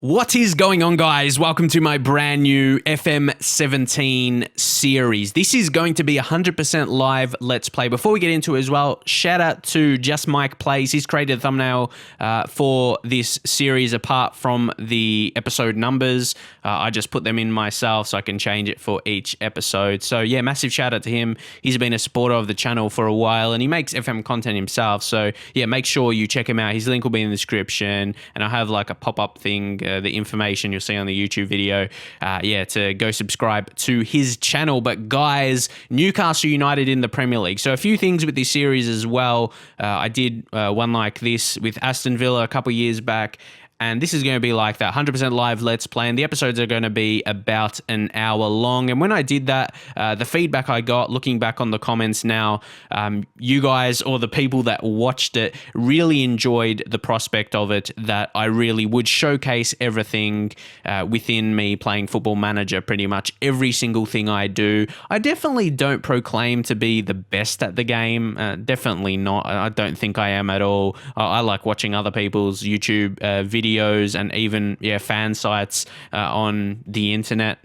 What is going on, guys? Welcome to my brand new FM17 series. This is going to be 100% live Let's Play. Before we get into it as well, shout out to Just Mike Plays. He's created a thumbnail for this series apart from the episode numbers. I just put them in myself so I can change it for each episode. So yeah, massive shout out to him. He's been a supporter of the channel for a while and he makes FM content himself. So yeah, make sure you check him out. His link will be in the description and I'll have like a pop-up thing, the information you'll see on the YouTube video, to go subscribe to his channel. But guys, Newcastle United in the Premier League. So a few things with this series as well. I did one like this with Aston Villa a couple years back. And this is going to be like that, 100% live Let's Play. And the episodes are going to be about an hour long. And when I did that, the feedback I got, looking back on the comments now, you guys or the people that watched it really enjoyed the prospect of it, that I really would showcase everything within me playing Football Manager, pretty much every single thing I do. I definitely don't proclaim to be the best at the game. Definitely not. I don't think I am at all. I like watching other people's YouTube videos and even fan sites on the internet.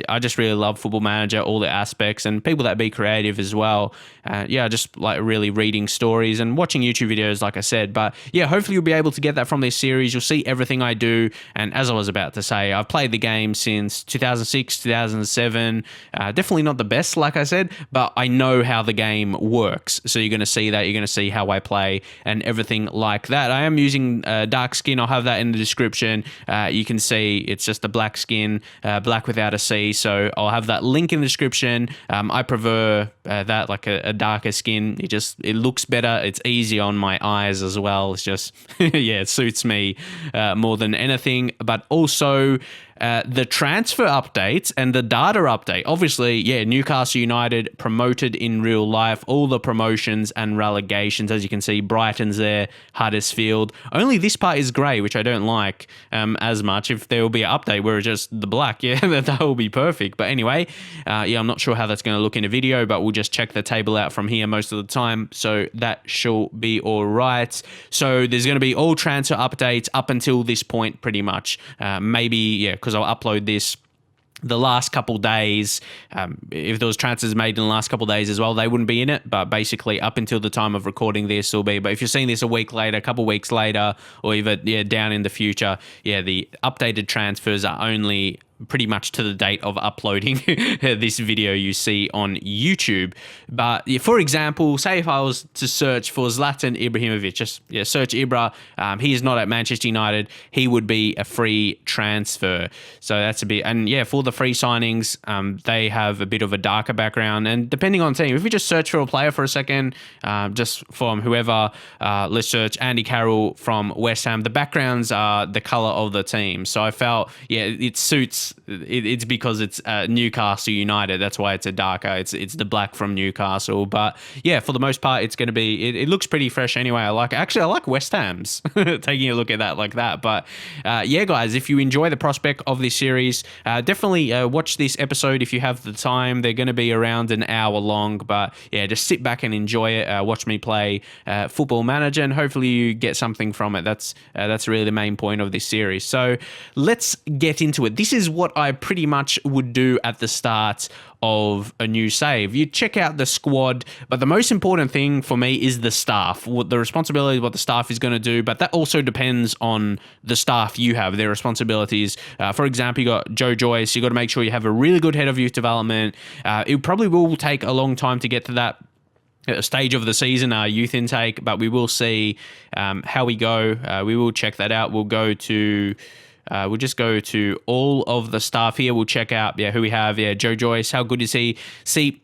I just really love Football Manager, all the aspects, and people that be creative as well. I just like really reading stories and watching YouTube videos, like I said. But yeah, hopefully you'll be able to get that from this series. You'll see everything I do. And as I was about to say, I've played the game since 2006, 2007. Definitely not the best, like I said, but I know how the game works. So you're going to see that. You're going to see how I play and everything like that. I am using dark skin. I'll have that in the description. You can see it's just a black skin, black without a C. So I'll have that link in the description. I prefer that, like a darker skin. It looks better. It's easy on my eyes as well. It's just, it suits me more than anything. But also the transfer updates and the data update. Obviously, Newcastle United promoted in real life, all the promotions and relegations. As you can see, Brighton's there, Huddersfield. Only this part is grey, which I don't like as much. If there will be an update where it's just the black, that will be perfect. But anyway, I'm not sure how that's going to look in a video, but we'll just check the table out from here most of the time. So that shall be all right. So there's going to be all transfer updates up until this point, pretty much. Maybe, because I'll upload this the last couple days. If there was transfers made in the last couple days as well, they wouldn't be in it. But basically, up until the time of recording this will be. But if you're seeing this a week later, a couple weeks later, or even down in the future, the updated transfers are only pretty much to the date of uploading this video you see on YouTube. But for example, say if I was to search for Zlatan Ibrahimovic, just search Ibra, he is not at Manchester United, he would be a free transfer. So that's a bit, and for the free signings, they have a bit of a darker background, and depending on team, if we just search for a player for a second, just from whoever, let's search Andy Carroll from West Ham, the backgrounds are the colour of the team. So I felt, it suits. It's because it's Newcastle United. That's why it's a darker. It's the black from Newcastle. But for the most part, it's going to be. It looks pretty fresh anyway. I like West Ham's. Taking a look at that like that. But guys, if you enjoy the prospect of this series, definitely watch this episode if you have the time. They're going to be around an hour long. But just sit back and enjoy it. Watch me play Football Manager, and hopefully you get something from it. That's really the main point of this series. So let's get into it. This is what I pretty much would do at the start of a new save. You check out the squad, but the most important thing for me is the staff, what the responsibility, what the staff is going to do, but that also depends on the staff you have, their responsibilities. For example, you got Joe Joyce, you got to make sure you have a really good head of youth development. It probably will take a long time to get to that stage of the season, our youth intake, but we will see how we go. We will check that out. We'll just go to all of the staff here. We'll check out who we have. Joe Joyce, how good is he? See,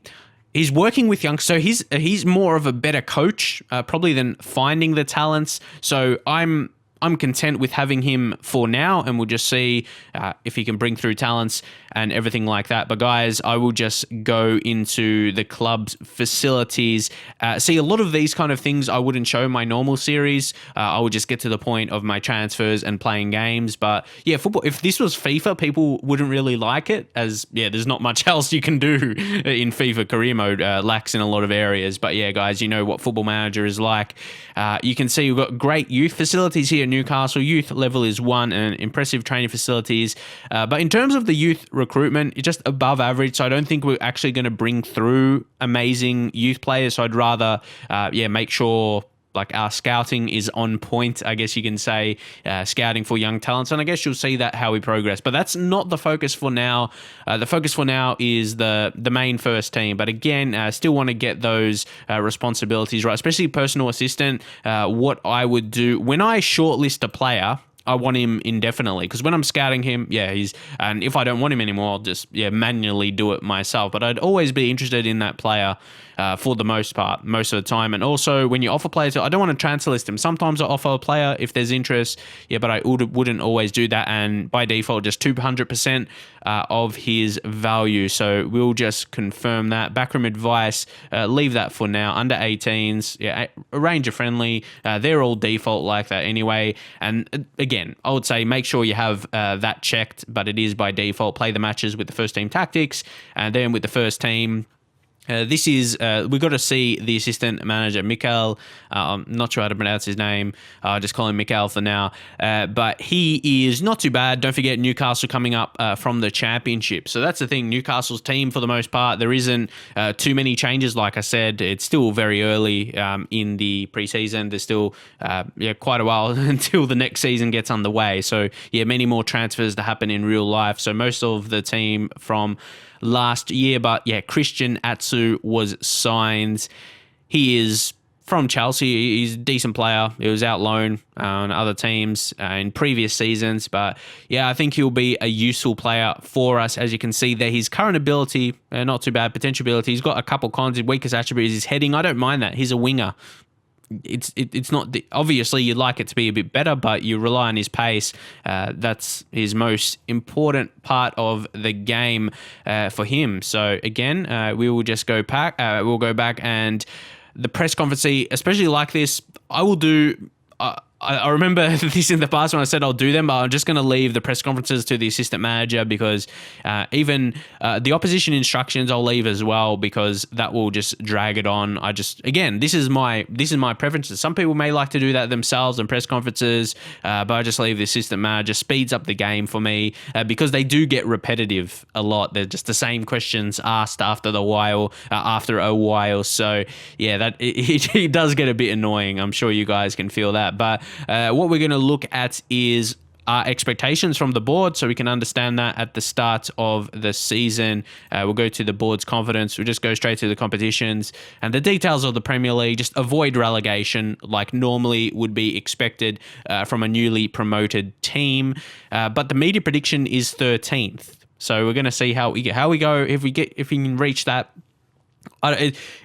he's working with young, so he's more of a better coach probably than finding the talents. So I'm content with having him for now, and we'll just see if he can bring through talents and everything like that. But guys, I will just go into the club's facilities. See, a lot of these kind of things I wouldn't show in my normal series. I would just get to the point of my transfers and playing games. But football, if this was FIFA, people wouldn't really like it, as there's not much else you can do in FIFA. Career mode lacks in a lot of areas. But guys, you know what Football Manager is like. You can see we've got great youth facilities here. Newcastle. Youth level is 1 and impressive training facilities. But in terms of the youth recruitment, it's just above average. So I don't think we're actually going to bring through amazing youth players. So I'd rather, make sure like our scouting is on point, I guess you can say, scouting for young talents. And I guess you'll see that how we progress. But that's not the focus for now. The focus for now is the main first team. But again, still want to get those responsibilities right, especially personal assistant. What I would do when I shortlist a player, I want him indefinitely, because when I'm scouting him, and if I don't want him anymore, I'll just manually do it myself. But I'd always be interested in that player for the most part, most of the time. And also, when you offer players, I don't want to transfer list him. Sometimes I offer a player if there's interest, but I wouldn't always do that. And by default, just 200% of his value. So we'll just confirm that. Backroom advice, leave that for now. Under 18s, a Ranger friendly. They're all default like that anyway. And again, I would say make sure you have that checked, but it is by default. Play the matches with the first team tactics, and then with the first team. This is, we got to see the assistant manager, Mikael. I'm not sure how to pronounce his name. I'll just call him Mikael for now. But he is not too bad. Don't forget Newcastle coming up from the championship. So that's the thing. Newcastle's team, for the most part, there isn't too many changes. Like I said, it's still very early in the preseason. There's still quite a while until the next season gets underway. So many more transfers to happen in real life. So most of the team from last year, but Christian Atsu was signed. He is from Chelsea. He's a decent player. He was out loan on other teams in previous seasons, but I think he'll be a useful player for us. As you can see there, his current ability, not too bad. Potential ability, he's got a couple cons. His weakest attribute is his heading. I don't mind that. He's a winger. It's not obviously you'd like it to be a bit better, but you rely on his pace. That's his most important part of the game for him. So again, we will just go back. We'll go back, and the press conference, especially like this, I will do. I remember this in the past when I said I'll do them, but I'm just going to leave the press conferences to the assistant manager, because even the opposition instructions I'll leave as well, because that will just drag it on. This is my preferences. Some people may like to do that themselves in press conferences, but I just leave the assistant manager. Speeds up the game for me because they do get repetitive a lot. They're just the same questions asked after a while. So that it does get a bit annoying. I'm sure you guys can feel that, but what we're going to look at is our expectations from the board, so we can understand that at the start of the season. We'll go to the board's confidence. We'll just go straight to the competitions and the details of the Premier League. Just avoid relegation like normally would be expected from a newly promoted team. But the media prediction is 13th. So we're going to see how we go if we can reach that.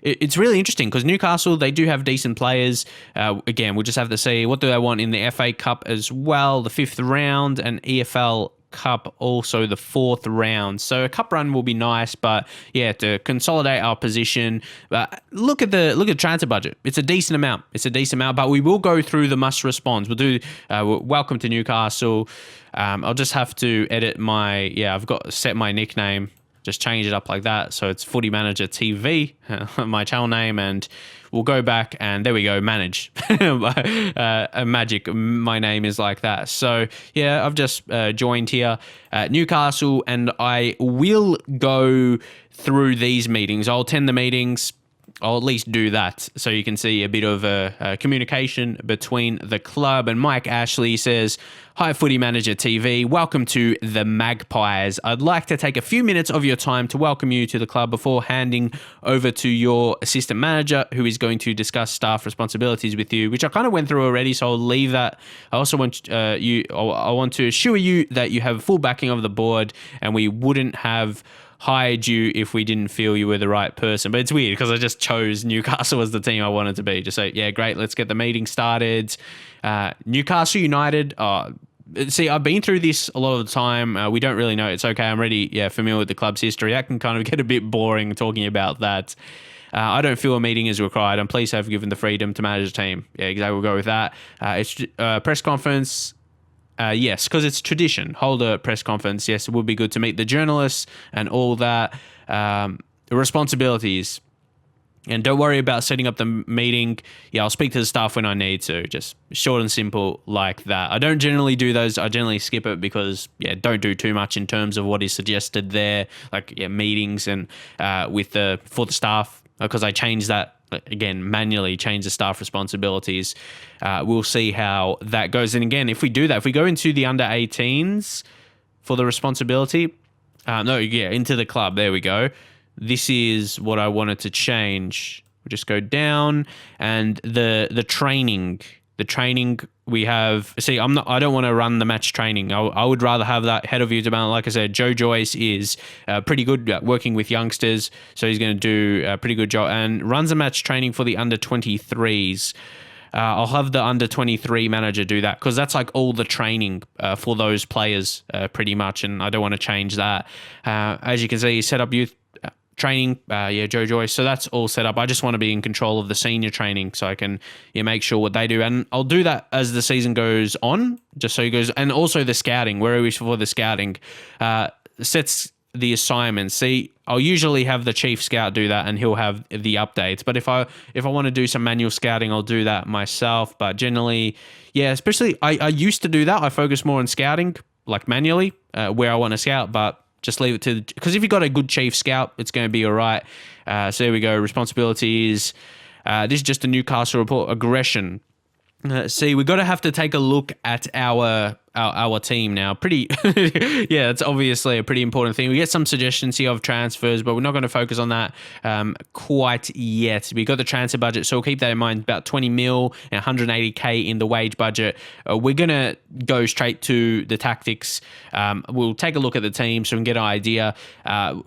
It's really interesting because Newcastle, they do have decent players. Again, we'll just have to see what do they want in the FA Cup as well, the 5th round, and EFL Cup also the 4th round. So a cup run will be nice, but to consolidate our position. Look at the transfer budget. It's a decent amount. But we will go through the must responds. We'll do welcome to Newcastle. I'll just have to edit my I've got set my nickname. Just change it up like that. So it's Footy Manager TV, my channel name, and we'll go back and there we go, manage. Magic, my name is like that. So I've just joined here at Newcastle, and I will go through these meetings. I'll attend the meetings. I'll at least do that so you can see a bit of a communication between the club. And Mike Ashley says, "Hi, Footy Manager TV. Welcome to the Magpies. I'd like to take a few minutes of your time to welcome you to the club before handing over to your assistant manager, who is going to discuss staff responsibilities with you," which I kind of went through already, so I'll leave that. I also want I want to assure you that you have full backing of the board, and we wouldn't have hired you if we didn't feel you were the right person. But it's weird because I just chose Newcastle as the team I wanted to be. Just say, great, let's get the meeting started. Newcastle United, see, I've been through this a lot of the time. We don't really know. It's okay. I'm already familiar with the club's history. That can kind of get a bit boring talking about that. I don't feel a meeting is required. I'm pleased to have given the freedom to manage the team. Yeah, exactly. We'll go with that. It's press conference. Yes, because it's tradition. Hold a press conference. Yes, it would be good to meet the journalists and all that. Responsibilities. And don't worry about setting up the meeting. Yeah, I'll speak to the staff when I need to. Just short and simple like that. I don't generally do those. I generally skip it because, don't do too much in terms of what is suggested there. Like, meetings and for the staff, because I change that, again, manually change the staff responsibilities. We'll see how that goes. And again, if we do that, if we go into the under 18s for the responsibility, into the club, there we go. This is what I wanted to change. We'll just go down, and the training we have. See, I don't want to run the match training. I would rather have that head of user balance. Like I said, Joe Joyce is pretty good at working with youngsters, so he's going to do a pretty good job and runs a match training for the under 23s. I'll have the under 23 manager do that because that's like all the training for those players pretty much, and I don't want to change that. As you can see, set up youth training, Joe Joyce. So that's all set up. I just want to be in control of the senior training so I can make sure what they do. And I'll do that as the season goes on, just so he goes. And also the scouting, where are we for the scouting? Sets the assignments. See, I'll usually have the chief scout do that and he'll have the updates. But if I want to do some manual scouting, I'll do that myself. But generally, especially I used to do that. I focus more on scouting, like manually, where I want to scout, but just leave it to, because if you've got a good chief scout, it's going to be all right. So there we go. Responsibilities. This is just a Newcastle report. Aggression. See, we're going to have to take a look at our team now. Pretty, it's obviously a pretty important thing. We get some suggestions here of transfers, but we're not going to focus on that quite yet. We got the transfer budget, so we'll keep that in mind. About 20 mil and 180k in the wage budget. We're going to go straight to the tactics. We'll take a look at the team so we can get an idea.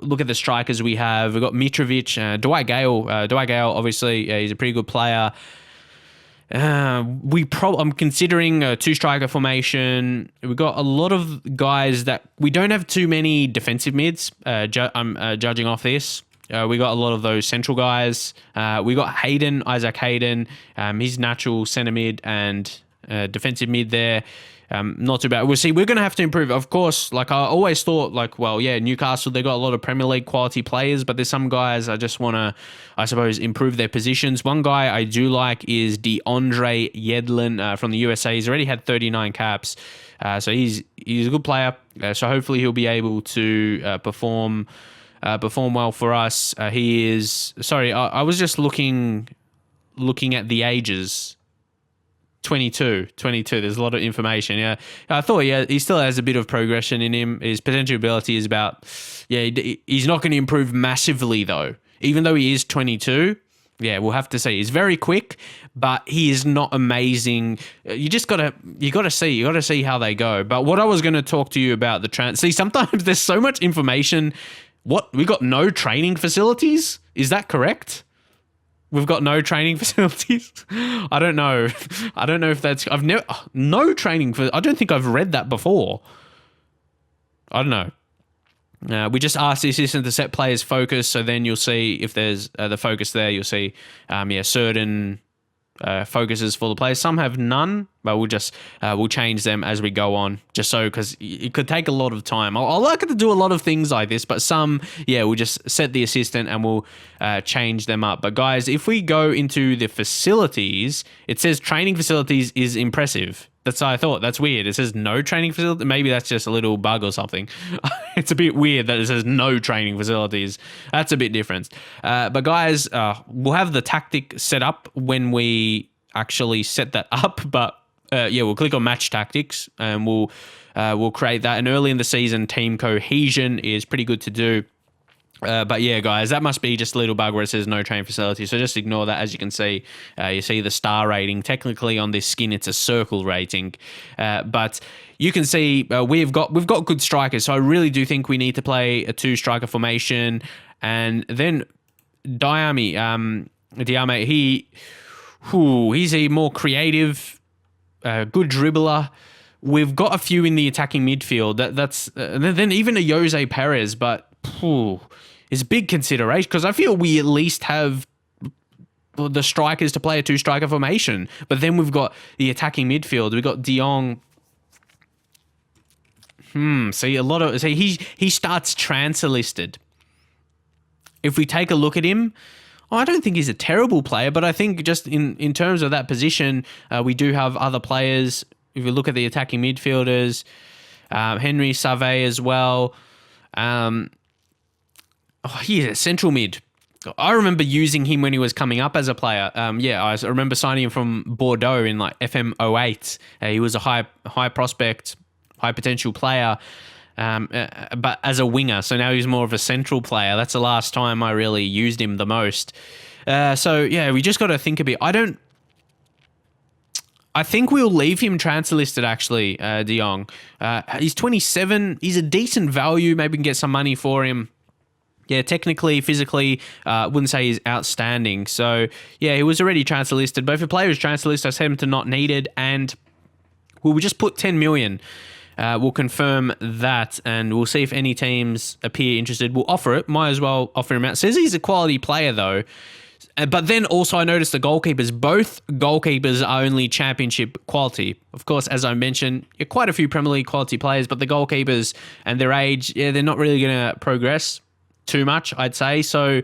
Look at the strikers we have. We've got Mitrovic, Dwight Gale. Dwight Gale, obviously, he's a pretty good player. I'm considering a two-striker formation. We've got a lot of guys that we don't have too many defensive mids. I'm judging off this. We got a lot of those central guys. We got Isaac Hayden. He's natural centre mid and defensive mid there. Not too bad. We'll see. We're going to have to improve. Of course, like I always thought, Newcastle, they got a lot of Premier League quality players, but there's some guys I just want to, I suppose, improve their positions. One guy I do like is DeAndre Yedlin from the USA. He's already had 39 caps. So he's a good player. So hopefully he'll be able to perform well for us. I was just looking at the ages. 22. There's a lot of information. Yeah, I thought. Yeah, he still has a bit of progression in him. His potential ability is about. Yeah, he's not going to improve massively though. Even though he is 22. Yeah, we'll have to see. He's very quick, but he is not amazing. You gotta see how they go. But what I was going to talk to you about see, sometimes there's so much information. What, we got no training facilities? Is that correct? We've got no training facilities. I don't know if that's. I've never no training for. I don't think I've read that before. I don't know. We just asked the assistant to set players' focus, so then you'll see if there's the focus there. You'll see, certain focuses for the players. Some have none, but we'll change them as we go on, just so, because it could take a lot of time. I like it to do a lot of things like this, but some, we'll just set the assistant and we'll change them up. But guys, if we go into the facilities, it says training facilities is impressive. That's what I thought. That's weird. It says no training facility. Maybe that's just a little bug or something. It's a bit weird that it says no training facilities. That's a bit different. But guys, we'll have the tactic set up when we actually set that up. But we'll click on match tactics and we'll create that. And early in the season, team cohesion is pretty good to do. But yeah, guys, that must be just a little bug where it says no training facility. So just ignore that. As you can see, you see the star rating. Technically on this skin, it's a circle rating. But you can see we've got good strikers. So I really do think we need to play a two-striker formation. And then Diame, he's a more creative, good dribbler. We've got a few in the attacking midfield. Then even a Jose Perez, but is a big consideration because I feel we at least have the strikers to play a two-striker formation. But then we've got the attacking midfield. We've got De Jong. He starts transfer listed. If we take a look at him, I don't think he's a terrible player, but I think just in terms of that position, we do have other players. If you look at the attacking midfielders, Henry Save as well. He's a central mid. I remember using him when he was coming up as a player. I remember signing him from Bordeaux in like FM08. He was a high prospect, high potential player, but as a winger. So now he's more of a central player. That's the last time I really used him the most. We just got to think a bit. I think we'll leave him transfer listed, actually, De Jong. He's 27. He's a decent value. Maybe we can get some money for him. Yeah, technically, physically, wouldn't say he's outstanding. So, yeah, he was already transfer listed. But if a player is transfer listed, I set him to not needed. And we'll just put 10 million. We'll confirm that. And we'll see if any teams appear interested. We'll offer it. Might as well offer him out. Says he's a quality player, though. But then also I noticed the goalkeepers. Both goalkeepers are only championship quality. Of course, as I mentioned, quite a few Premier League quality players. But the goalkeepers and their age, they're not really going to progress too much, I'd say. So,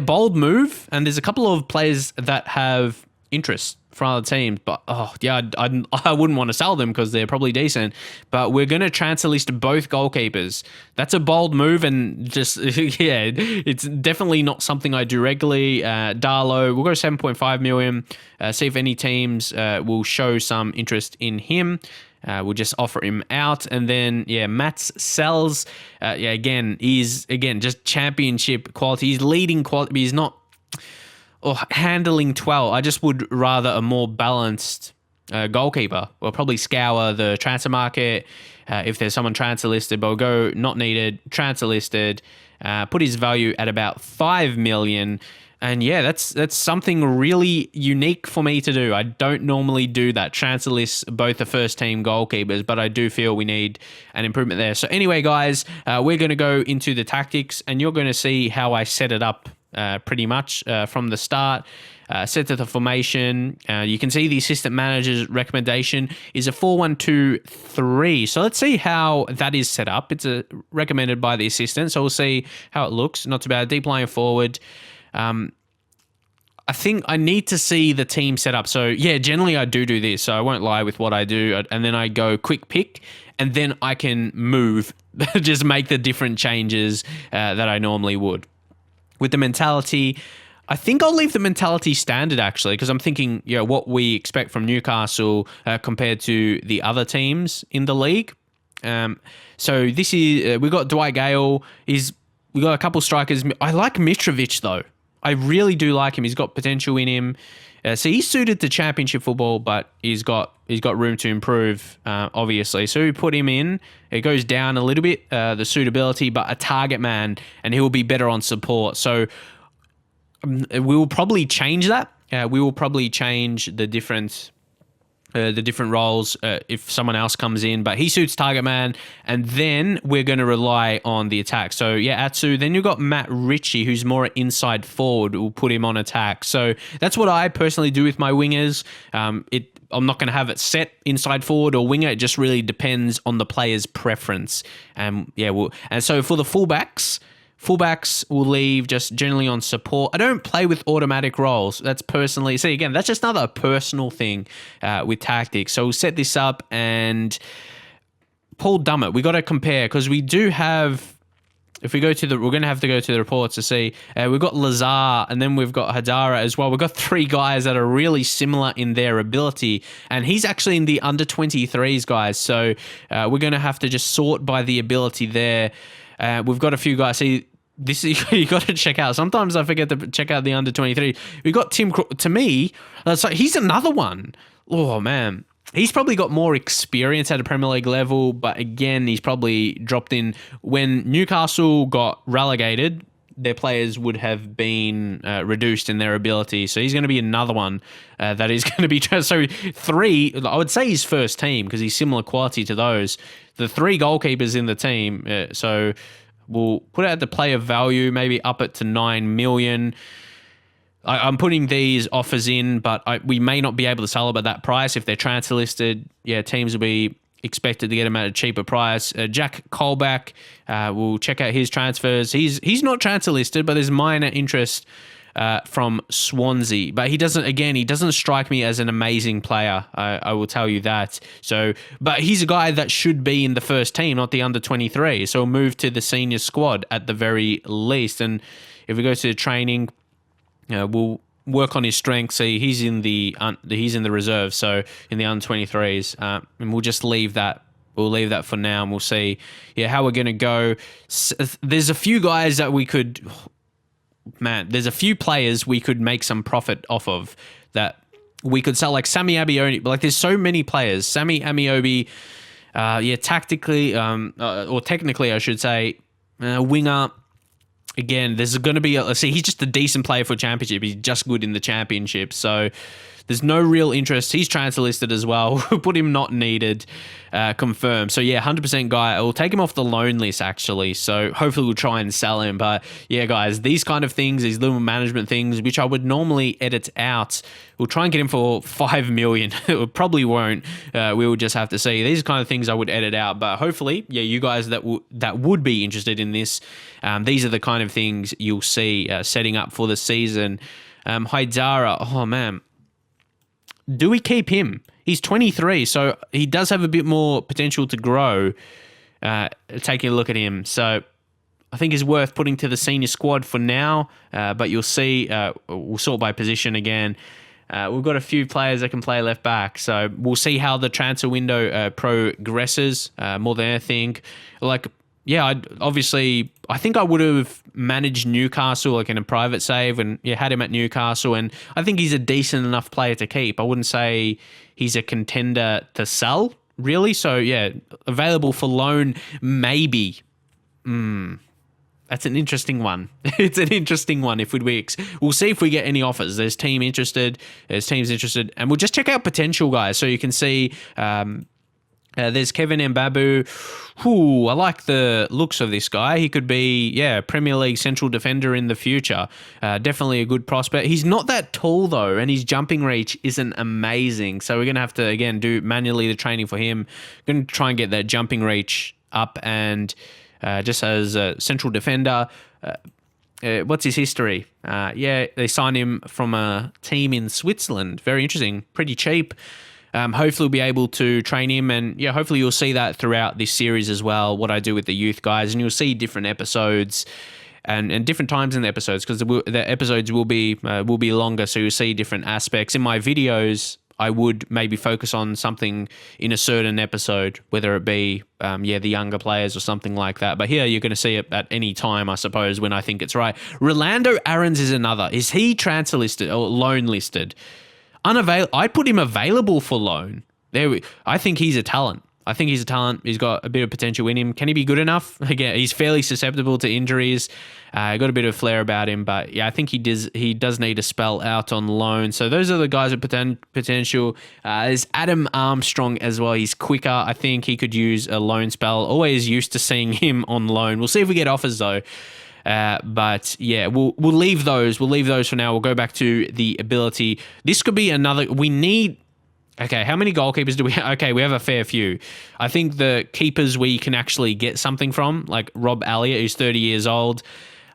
bold move. And there's a couple of players that have interest from other teams. But, I wouldn't want to sell them because they're probably decent. But we're going to transfer list both goalkeepers. That's a bold move. And just, it's definitely not something I do regularly. Darlow, we'll go 7.5 million. See if any teams will show some interest in him. We'll just offer him out. And then, Mats Sells, he's just championship quality. He's leading quality. He's not handling 12. I just would rather a more balanced goalkeeper. We'll probably scour the transfer market if there's someone transfer listed, but we'll go not needed, transfer listed, put his value at about 5 million. And that's something really unique for me to do. I don't normally do that, transfer list both the first team goalkeepers, but I do feel we need an improvement there. So anyway, guys, we're going to go into the tactics, and you're going to see how I set it up pretty much from the start. Set to the formation. You can see the assistant manager's recommendation is a 4-1-2-3. So let's see how that is set up. It's recommended by the assistant, so we'll see how it looks. Not too bad. Deep lying forward. I think I need to see the team set up. So, generally I do this. So I won't lie with what I do. And then I go quick pick, and then I can move, just make the different changes that I normally would. With the mentality, I think I'll leave the mentality standard, actually, because I'm thinking, what we expect from Newcastle compared to the other teams in the league. So this is, we got Dwight Gale. We got a couple strikers. I like Mitrovic, though. I really do like him. He's got potential in him. So he's suited to championship football, but he's got room to improve, obviously. So we put him in. It goes down a little bit, the suitability, but a target man, and he will be better on support. So we will probably change that. We will probably change the different roles if someone else comes in, but he suits target man, and then we're going to rely on the attack. So Atsu. Then you've got Matt Ritchie, who's more inside forward. We'll put him on attack. So that's what I personally do with my wingers. I'm not going to have it set inside forward or winger. It just really depends on the player's preference. And so for the fullbacks will leave just generally on support. I don't play with automatic roles. That's personally... See, again, that's just another personal thing with tactics. So we'll set this up, and Paul Dummett, we got to compare, because we do have... If we go to we're going to have to go to the reports to see. We've got Lazar, and then we've got Hadara as well. We've got three guys that are really similar in their ability, and he's actually in the under 23s, guys. So we're going to have to just sort by the ability there. We've got a few guys. See, this is, you got to check out. Sometimes I forget to check out the under 23. We got Tim. To me, so he's another one. Oh man, he's probably got more experience at a Premier League level, but again, he's probably dropped in when Newcastle got relegated. Their players would have been reduced in their ability, so he's going to be another one that is going to be. So three, I would say his first team because he's similar quality to those. The three goalkeepers in the team. So we'll put it at the player value, maybe up it to 9 million. I'm putting these offers in, but we may not be able to sell them at that price if they're transfer listed. Teams will be expected to get him at a cheaper price. Jack Colback, we'll check out his transfers. He's not transfer listed, but there's minor interest from Swansea. But he doesn't strike me as an amazing player. I will tell you that. So, but he's a guy that should be in the first team, not the under 23. So he'll move to the senior squad at the very least. And if we go to the training, we'll work on his strengths. See, he's in the reserve, so in the under 23s, and we'll just leave that. We'll leave that for now, and we'll see, how we're gonna go. There's a few guys that we could, there's a few players we could make some profit off of that we could sell, like Sammy Amiobi. Like, there's so many players. Sammy Amiobi, tactically, or technically, I should say, winger. Again, there's going to be he's just a decent player for Championship. He's just good in the Championship. So there's no real interest. He's transfer listed as well. Put him not needed, confirmed. So 100% guy. We'll take him off the loan list, actually. So hopefully we'll try and sell him. But guys, these kind of things, these little management things, which I would normally edit out, we'll try and get him for 5 million. It probably won't. We will just have to see. These kind of things I would edit out. But hopefully, you guys that would be interested in this, these are the kind of things you'll see setting up for the season. Haidara, oh man. Do we keep him? He's 23, so he does have a bit more potential to grow. Taking a look at him. So I think he's worth putting to the senior squad for now, but you'll see, we'll sort by position again. We've got a few players that can play left back, so we'll see how the transfer window progresses more than anything. I think I would have managed Newcastle like in a private save and had him at Newcastle, and I think he's a decent enough player to keep. I wouldn't say he's a contender to sell, really. So, available for loan, maybe. That's an interesting one. It's an interesting one. We'll see if we get any offers. There's teams interested, and we'll just check out potential guys so you can see. There's Kevin Mbabu. I like the looks of this guy. He could be, Premier League central defender in the future. Definitely a good prospect. He's not that tall, though, and his jumping reach isn't amazing. So we're going to have to, again, do manually the training for him. Going to try and get that jumping reach up, and just as a central defender. What's his history? They signed him from a team in Switzerland. Very interesting. Pretty cheap. Hopefully we'll be able to train him, and hopefully you'll see that throughout this series as well, what I do with the youth guys, and you'll see different episodes and different times in the episodes, because the episodes will be longer, so you'll see different aspects. In my videos, I would maybe focus on something in a certain episode, whether it be the younger players or something like that. But here you're going to see it at any time, I suppose, when I think it's right. Rolando Aarons is another. Is he transfer listed or loan listed? I'd put him available for loan. I think he's a talent. He's got a bit of potential in him. Can he be good enough? Again, he's fairly susceptible to injuries. Got a bit of flair about him, but I think he does need a spell out on loan. So those are the guys with potential. There's Adam Armstrong as well. He's quicker. I think he could use a loan spell. Always used to seeing him on loan. We'll see if we get offers though. But we'll leave those. We'll leave those for now. We'll go back to the ability. This could be another. We need. Okay, how many goalkeepers do we have? Okay, we have a fair few. I think the keepers we can actually get something from, like Rob Elliott, who's 30 years old.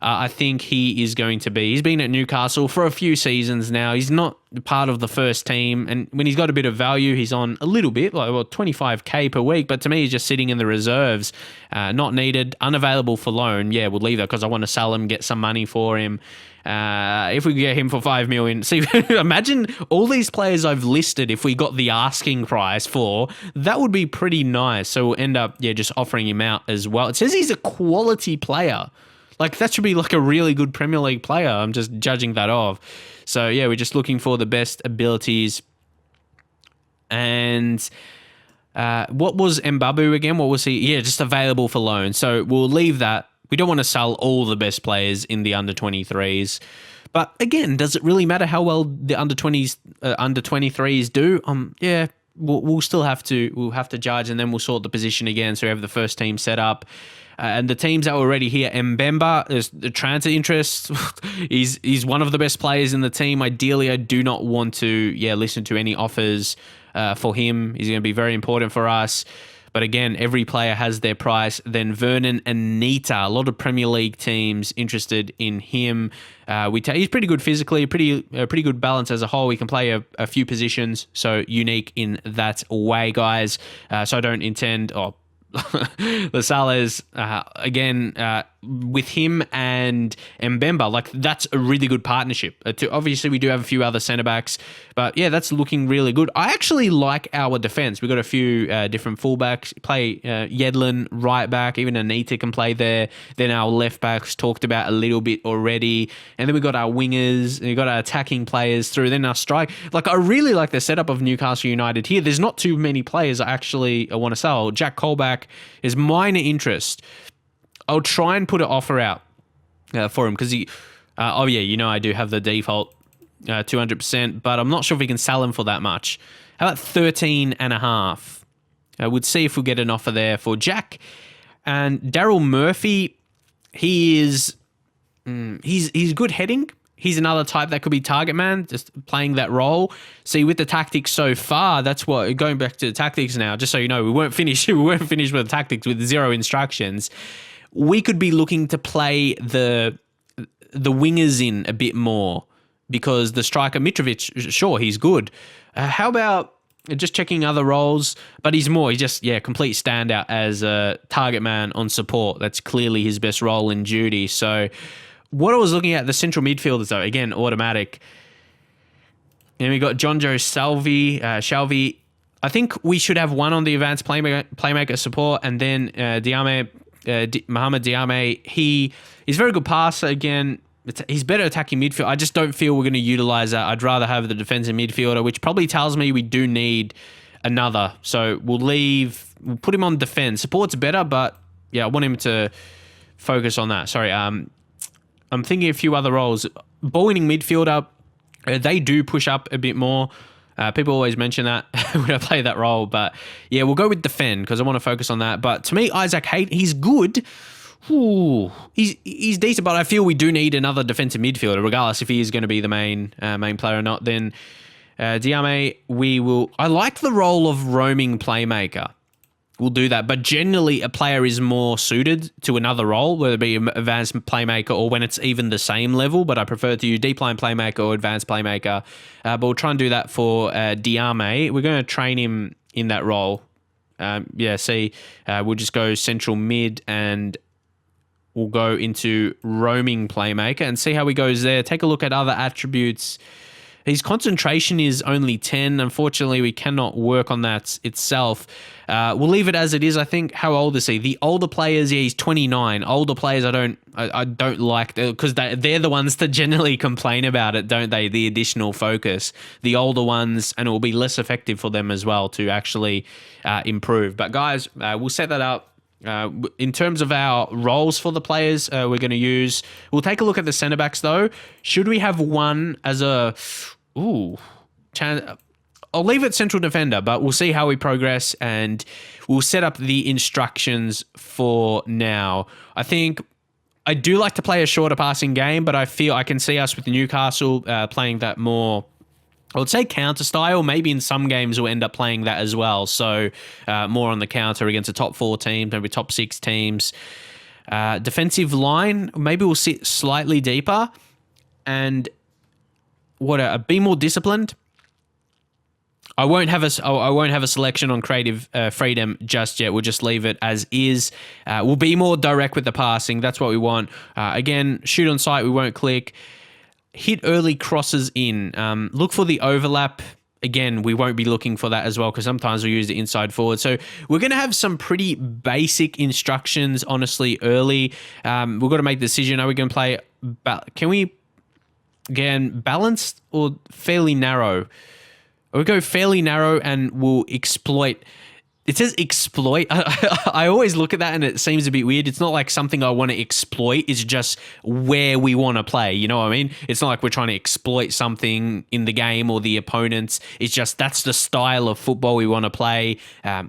I think he is going to be. He's been at Newcastle for a few seasons now. He's not part of the first team, and when he's got a bit of value, he's on a little bit, like 25k per week. But to me, he's just sitting in the reserves, not needed, unavailable for loan. We'll leave that because I want to sell him, get some money for him. If we get him for 5 million, see, imagine all these players I've listed. If we got the asking price for, that would be pretty nice. So we'll end up, just offering him out as well. It says he's a quality player. Like, that should be like a really good Premier League player. I'm just judging that off. So, we're just looking for the best abilities. And what was Mbabu again? What was he? Just available for loan. So we'll leave that. We don't want to sell all the best players in the under 23s. But again, does it really matter how well the under 23s do? We'll still have to judge, and then we'll sort the position again. So we have the first team set up. And the teams that were already here, Mbemba, there's the transfer interest. He's one of the best players in the team. Ideally, I do not want to listen to any offers for him. He's going to be very important for us. But again, every player has their price. Then Vernon Anita, a lot of Premier League teams interested in him. He's pretty good physically, pretty good balance as a whole. He can play a few positions, so unique in that way, guys. So I don't intend... Lascelles, again, with him and Mbemba, like that's a really good partnership. Obviously, we do have a few other centre backs, but yeah, that's looking really good. I actually like our defence. We've got a few different fullbacks. Play Yedlin right back, even Anita can play there. Then our left backs talked about a little bit already, and then we got our wingers. And we got our attacking players through. Then our strike. Like I really like the setup of Newcastle United here. There's not too many players I want to sell. Jack Colback is minor interest. I'll try and put an offer out for him because he... I do have the default 200%, but I'm not sure if we can sell him for that much. How about 13 and a half? We'd see if we get an offer there for Jack. And Daryl Murphy, he's good heading. He's another type that could be target man, just playing that role. See, with the tactics so far, that's what... Going back to the tactics now, just so you know, we weren't finished with the tactics with 0 instructions. We could be looking to play the wingers in a bit more because the striker Mitrovic, sure, he's good. How about just checking other roles? But he's just complete standout as a target man on support. That's clearly his best role in duty. So what I was looking at, the central midfielders though, again, automatic. And we got John Joe Shalvey. I think we should have one on the advanced playmaker support, and then Mohamed Diame, he's a very good passer. Again, he's better attacking midfield. I just don't feel we're going to utilize that. I'd rather have the defensive midfielder, which probably tells me we do need another. So we'll put him on defense. Support's better, but yeah, I want him to focus on that. Sorry, I'm thinking a few other roles. Ball-winning midfielder, they do push up a bit more. People always mention that when I play that role. But yeah, we'll go with defend because I want to focus on that. But to me, Isaac Haight, he's good. Ooh, he's decent, but I feel we do need another defensive midfielder, regardless if he is going to be the main player or not. Then Diame, I like the role of roaming playmaker. We'll do that. But generally, a player is more suited to another role, whether it be an advanced playmaker or when it's even the same level. But I prefer to use deep line playmaker or advanced playmaker. But we'll try and do that for Diame. We're going to train him in that role. We'll just go central mid and we'll go into roaming playmaker and see how he goes there. Take a look at other attributes. His concentration is only 10. Unfortunately, we cannot work on that itself. We'll leave it as it is, I think. How old is he? The older players, he's 29. Older players, I don't like, because they're the ones that generally complain about it, don't they? The additional focus. The older ones, and it will be less effective for them as well to actually improve. But guys, we'll set that up. In terms of our roles for the players we're going to use, we'll take a look at the centre backs though. Should we have one as a... I'll leave it central defender, but we'll see how we progress and we'll set up the instructions for now. I think I do like to play a shorter passing game, but I feel I can see us with Newcastle playing that more... I would say counter style. Maybe in some games we'll end up playing that as well. So more on the counter against the top 4 teams, maybe top 6 teams. Defensive line, maybe we'll sit slightly deeper and be more disciplined. I won't have a selection on creative freedom just yet. We'll just leave it as is. We'll be more direct with the passing. That's what we want. Again, shoot on sight. We won't click. Hit early crosses in. Look for the overlap. Again, we won't be looking for that as well because sometimes we use the inside forward. So we're going to have some pretty basic instructions, honestly, early. We've got to make the decision. Are we going to play... Can we... Again, balanced or fairly narrow? We go fairly narrow and we'll exploit... It says exploit. I always look at that and it seems a bit weird. It's not like something I want to exploit. It's just where we want to play. You know what I mean? It's not like we're trying to exploit something in the game or the opponents. It's just that's the style of football we want to play.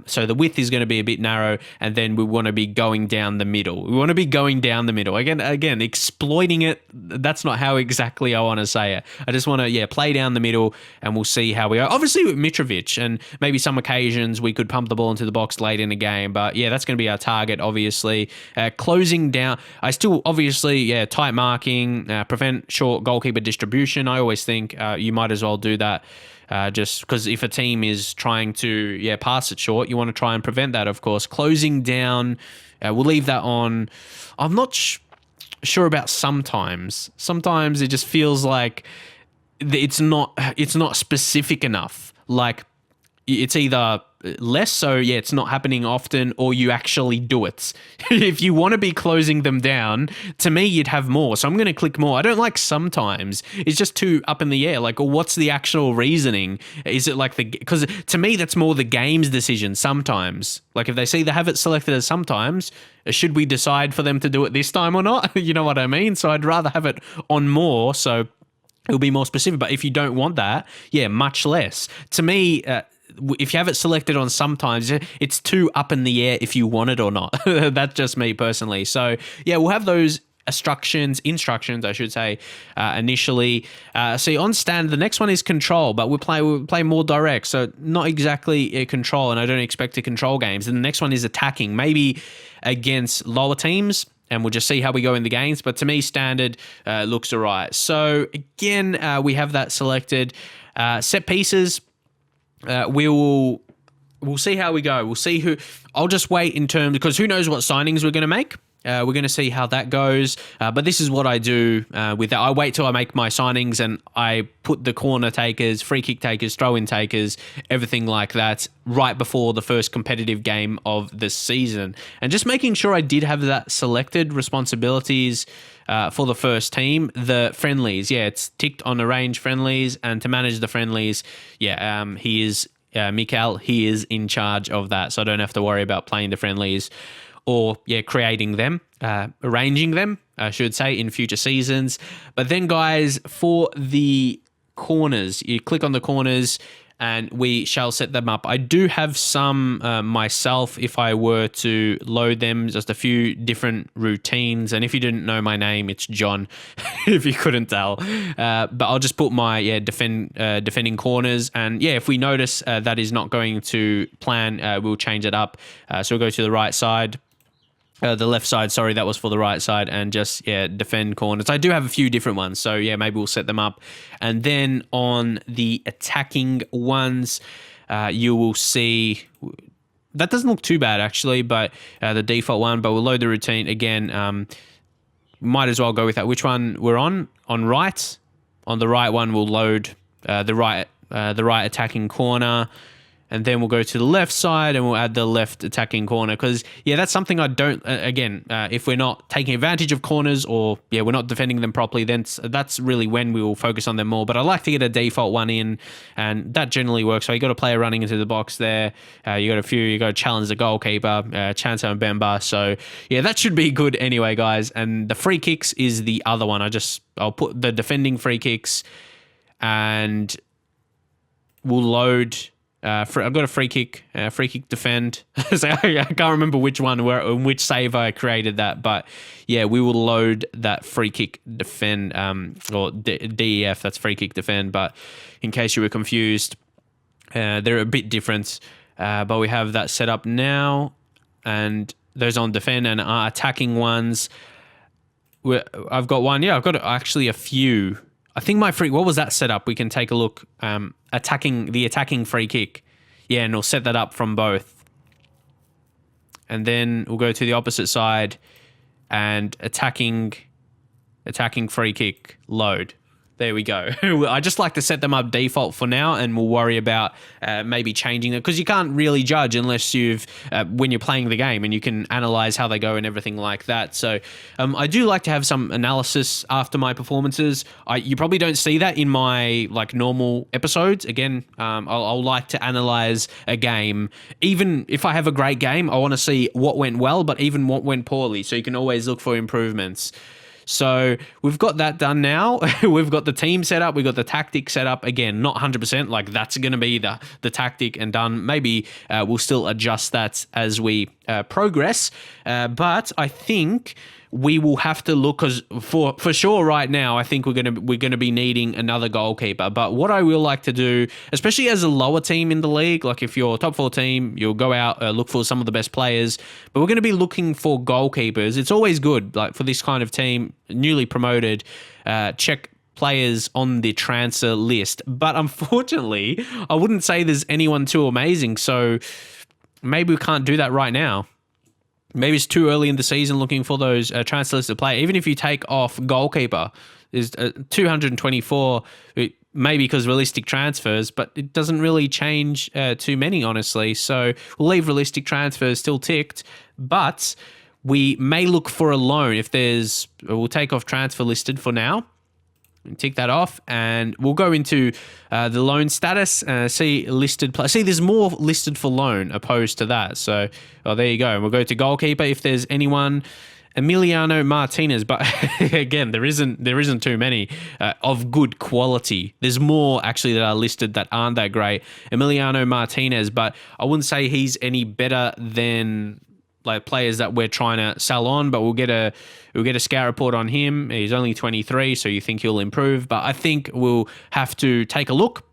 So the width is going to be a bit narrow and then we want to be going down the middle. We want to be going down the middle. Again, exploiting it, that's not how exactly I want to say it. I just want to, play down the middle and we'll see how we are. Obviously with Mitrovic and maybe some occasions we could pump the ball ball into the box late in the game. But yeah, that's going to be our target, obviously. Closing down, I still, obviously, tight marking, prevent short goalkeeper distribution. I always think you might as well do that. Just because if a team is trying to pass it short, you want to try and prevent that, of course. Closing down, we'll leave that on. I'm not sure about sometimes. Sometimes it just feels like it's not specific enough. Like it's either less, so it's not happening often, or you actually do it. If you want to be closing them down, to me, you'd have more. So I'm going to click more. I don't like sometimes. It's just too up in the air. Like, well, what's the actual reasoning? Is it like because to me, that's more the game's decision sometimes. Like if they see they have it selected as sometimes, should we decide for them to do it this time or not? You know what I mean? So I'd rather have it on more. So it'll be more specific. But if you don't want that, much less. To me, if you have it selected on sometimes, it's too up in the air if you want it or not. That's just me personally. So we'll have those instructions, I should say, initially. See, on stand, the next one is control, but we'll play more direct. So not exactly a control, and I don't expect to control games. And the next one is attacking, maybe against lower teams. And we'll just see how we go in the games. But to me, standard looks all right. So again, we have that selected. Set pieces. We'll see how we go. We'll see who. I'll just wait in terms, because who knows what signings we're going to make. We're going to see how that goes. But this is what I do with that. I wait till I make my signings and I put the corner takers, free kick takers, throw-in takers, everything like that right before the first competitive game of the season. And just making sure I did have that selected responsibilities for the first team. The friendlies, it's ticked on arrange friendlies, and to manage the friendlies, he is Mikael. He is in charge of that, so I don't have to worry about playing the friendlies or creating them, arranging them, I should say, in future seasons. But then, guys, for the corners, you click on the corners, and we shall set them up. I do have some myself if I were to load them, just a few different routines. And if you didn't know my name, it's John, if you couldn't tell. But I'll just put my defending corners. And if we notice that is not going to plan, we'll change it up. So we'll go to the right side. The left side, sorry, that was for the right side, and just, defend corners. I do have a few different ones, so, maybe we'll set them up. And then on the attacking ones, you will see, that doesn't look too bad, actually, but the default one, but we'll load the routine again. Might as well go with that. Which one we're on? On right. On the right one, we'll load the right attacking corner. And then we'll go to the left side and we'll add the left attacking corner, because, that's something I don't, if we're not taking advantage of corners, or, we're not defending them properly, then that's really when we will focus on them more. But I like to get a default one in, and that generally works. So you got a player running into the box there. You got to challenge the goalkeeper, Chanso and Bemba. So, that should be good anyway, guys. And the free kicks is the other one. I'll put the defending free kicks, and we'll load... I've got a free kick defend. So I can't remember which one, which save I created that, but we will load that free kick defend, or DEF. That's free kick defend. But in case you were confused, they're a bit different. But we have that set up now, and those on defend and our attacking ones. I've got one. I've got actually a few. I think what was that set up? We can take a look. Attacking free kick. And we'll set that up from both. And then we'll go to the opposite side and attacking free kick, load. There we go. I just like to set them up default for now, and we'll worry about maybe changing them, because you can't really judge unless when you're playing the game, and you can analyze how they go and everything like that. So I do like to have some analysis after my performances. You probably don't see that in my normal episodes. Again, I'll like to analyze a game. Even if I have a great game, I want to see what went well, but even what went poorly. So you can always look for improvements. So we've got that done now. We've got the team set up. We've got the tactic set up. Again, not 100%. That's going to be the tactic and done. Maybe we'll still adjust that as we progress. But I think we will have to look, because for sure right now, I think we're gonna be needing another goalkeeper. But what I will like to do, especially as a lower team in the league, like if you're a top 4 team, you'll go out, look for some of the best players. But we're going to be looking for goalkeepers. It's always good, like for this kind of team, newly promoted, check players on the transfer list. But unfortunately, I wouldn't say there's anyone too amazing. So maybe we can't do that right now. Maybe it's too early in the season looking for those transfer listed players. Even if you take off goalkeeper, there's 224, maybe because realistic transfers, but it doesn't really change too many, honestly. So we'll leave realistic transfers still ticked, but we may look for a loan we'll take off transfer listed for now. Tick that off, and we'll go into the loan status. See listed play. See, there's more listed for loan opposed to that. So, there you go. We'll go to goalkeeper if there's anyone. Emiliano Martinez, but again, there isn't too many of good quality. There's more actually that are listed that aren't that great. Emiliano Martinez, but I wouldn't say he's any better than like players that we're trying to sell on, but we'll get a scout report on him. He's only 23, so you think he'll improve, but I think we'll have to take a look.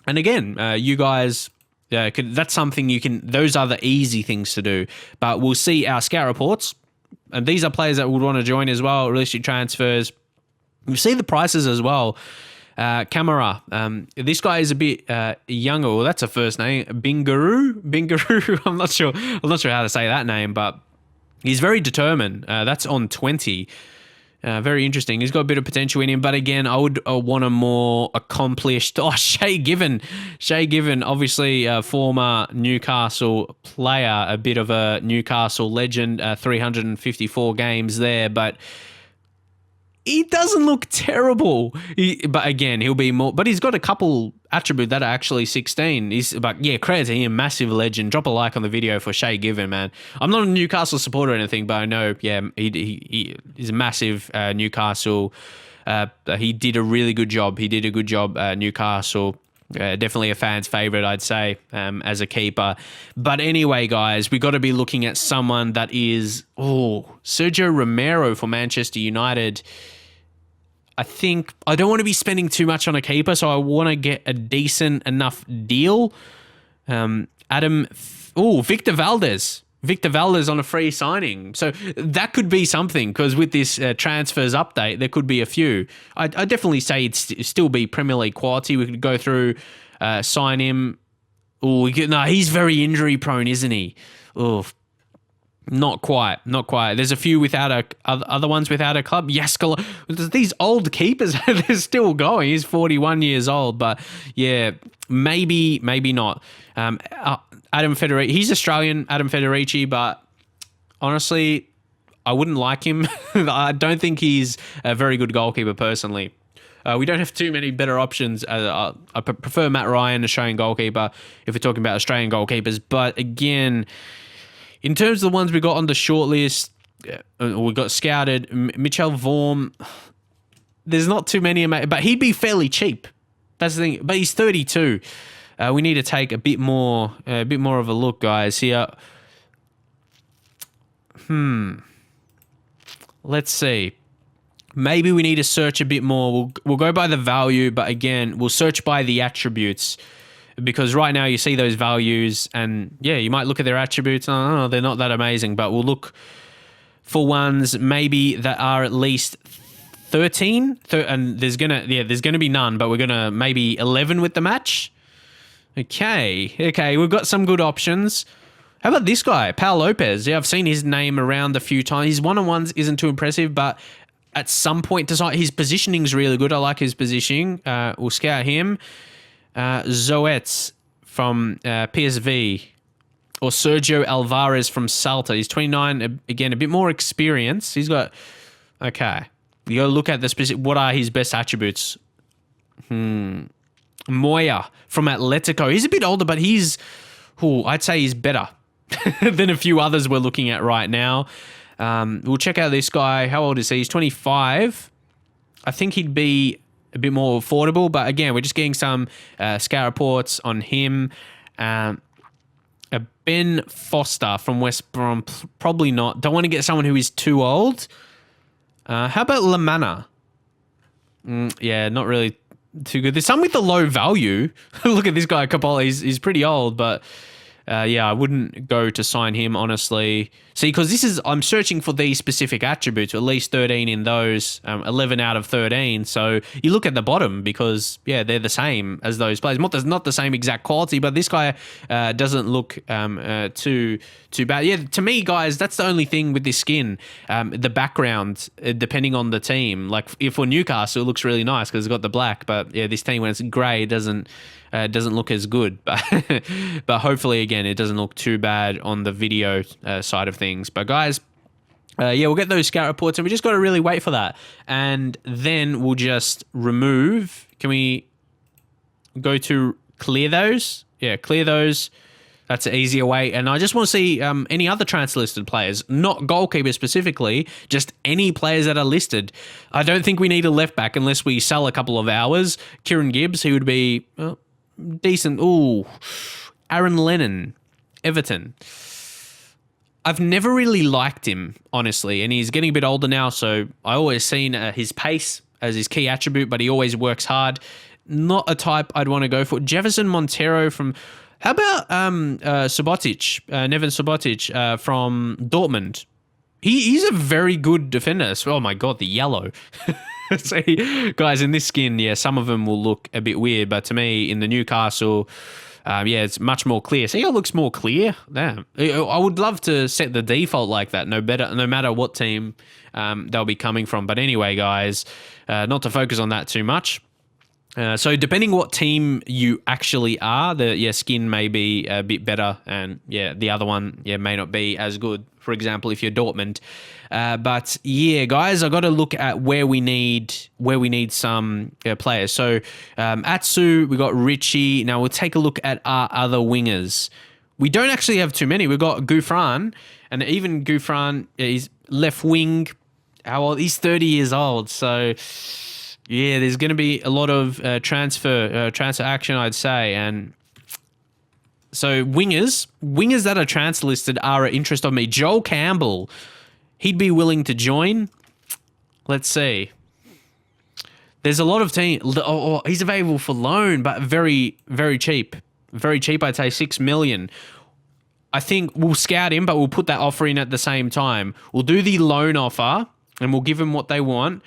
And again, you guys, that's something you can. Those are the easy things to do. But we'll see our scout reports, and these are players that would want to join as well. Realistic transfers. You see the prices as well. Camara. This guy is a bit younger. Well, that's a first name. Bingaroo. I'm not sure how to say that name, but he's very determined. That's on 20. Very interesting. He's got a bit of potential in him, but again, I would want a more accomplished. Shay Given, obviously a former Newcastle player, a bit of a Newcastle legend. 354 games there, but he doesn't look terrible. But again, he'll be more. But he's got a couple attributes that are actually 16. Credit to him, massive legend. Drop a like on the video for Shay Given, man. I'm not a Newcastle supporter or anything, but I know, he is a massive Newcastle. He did a really good job. Newcastle. Definitely a fan's favorite, I'd say, as a keeper. But anyway, guys, we got to be looking at someone that is Sergio Romero for Manchester United. I think I don't want to be spending too much on a keeper, so I want to get a decent enough deal. Victor Valdez. Victor Valdez on a free signing. So that could be something, because with this transfers update, there could be a few. I definitely say it'd still be Premier League quality. We could go through, sign him. He's very injury prone, isn't he? Not quite. There's a few without other ones without a club. Yaskala. These old keepers, they're still going. He's 41 years old, but yeah, maybe not. Adam Federici, he's Australian, Adam Federici, but honestly, I wouldn't like him. I don't think he's a very good goalkeeper personally. We don't have too many better options. I prefer Matt Ryan, Australian goalkeeper, if we're talking about Australian goalkeepers. But again, in terms of the ones we got on the shortlist, we got scouted. Michel Vorm, there's not too many, but he'd be fairly cheap. That's the thing. But he's 32. We need to take a bit more of a look, guys. Here. Let's see. Maybe we need to search a bit more. We'll go by the value, but again, we'll search by the attributes. Because right now you see those values and you might look at their attributes. Oh, they're not that amazing, but we'll look for ones maybe that are at least 13. And there's gonna be none, but we're gonna maybe 11 with the match. Okay, we've got some good options. How about this guy, Pau Lopez? Yeah, I've seen his name around a few times. His one-on-ones isn't too impressive, but at some point, his positioning's really good. I like his positioning. We'll scout him. Zoet from PSV, or Sergio Alvarez from Salta. He's 29, again, a bit more experience. He's got, you got to look at the specific, what are his best attributes? Moya from Atletico. He's a bit older, but I'd say he's better than a few others we're looking at right now. We'll check out this guy. How old is he? He's 25. I think he'd be a bit more affordable, but again, we're just getting some scout reports on him. Ben Foster from West Brom, probably not. Don't want to get someone who is too old. How about Lamana? Yeah, not really too good. There's some with the low value. Look at this guy, Capola. He's pretty old, but yeah, I wouldn't go to sign him, honestly. See, because I'm searching for these specific attributes, at least 13 in those, 11 out of 13. So you look at the bottom because, yeah, they're the same as those players. Not the same exact quality, but this guy doesn't look too bad. Yeah, to me, guys, that's the only thing with this skin. The background, depending on the team. Like, if for Newcastle, it looks really nice because it's got the black. But, yeah, this team, when it's grey, it doesn't look as good. But hopefully, again, it doesn't look too bad on the video side of things. But guys, yeah, we'll get those scout reports, and we just got to really wait for that. And then we'll just remove. Can we go to clear those? Yeah, clear those. That's an easier way. And I just want to see any other transfer listed players, not goalkeepers specifically, just any players that are listed. I don't think we need a left back unless we sell a couple of hours. Kieran Gibbs, he would be decent. Ooh, Aaron Lennon, Everton. I've never really liked him, honestly, and he's getting a bit older now, so I always seen his pace as his key attribute, but he always works hard. Not a type I'd want to go for. Jefferson Montero from... How about Subotic, Neven Subotic from Dortmund? He's a very good defender. Oh, my God, the yellow. See, guys, in this skin, yeah, some of them will look a bit weird, but to me, in the Newcastle... yeah, it's much more clear. See how it looks more clear? Damn. I would love to set the default like that, no matter what team they'll be coming from. But anyway, guys, not to focus on that too much. So depending what team you actually are, the skin may be a bit better, and yeah, the other one may not be as good. For example, if you're Dortmund. But yeah, guys, I got to look at where we need some players. So Atsu, we got Richie. Now we'll take a look at our other wingers. We don't actually have too many. We've got Gouffran, and even Gouffran is left wing. How old? He's 30 years old. So yeah, there's going to be a lot of transfer action, I'd say, and. So wingers that are transfer listed are an interest of me. Joel Campbell, he'd be willing to join. Let's see. There's a lot of teams. Oh, he's available for loan, but very, very cheap. Very cheap, I'd say, $6 million. I think we'll scout him, but we'll put that offer in at the same time. We'll do the loan offer, and we'll give them what they want,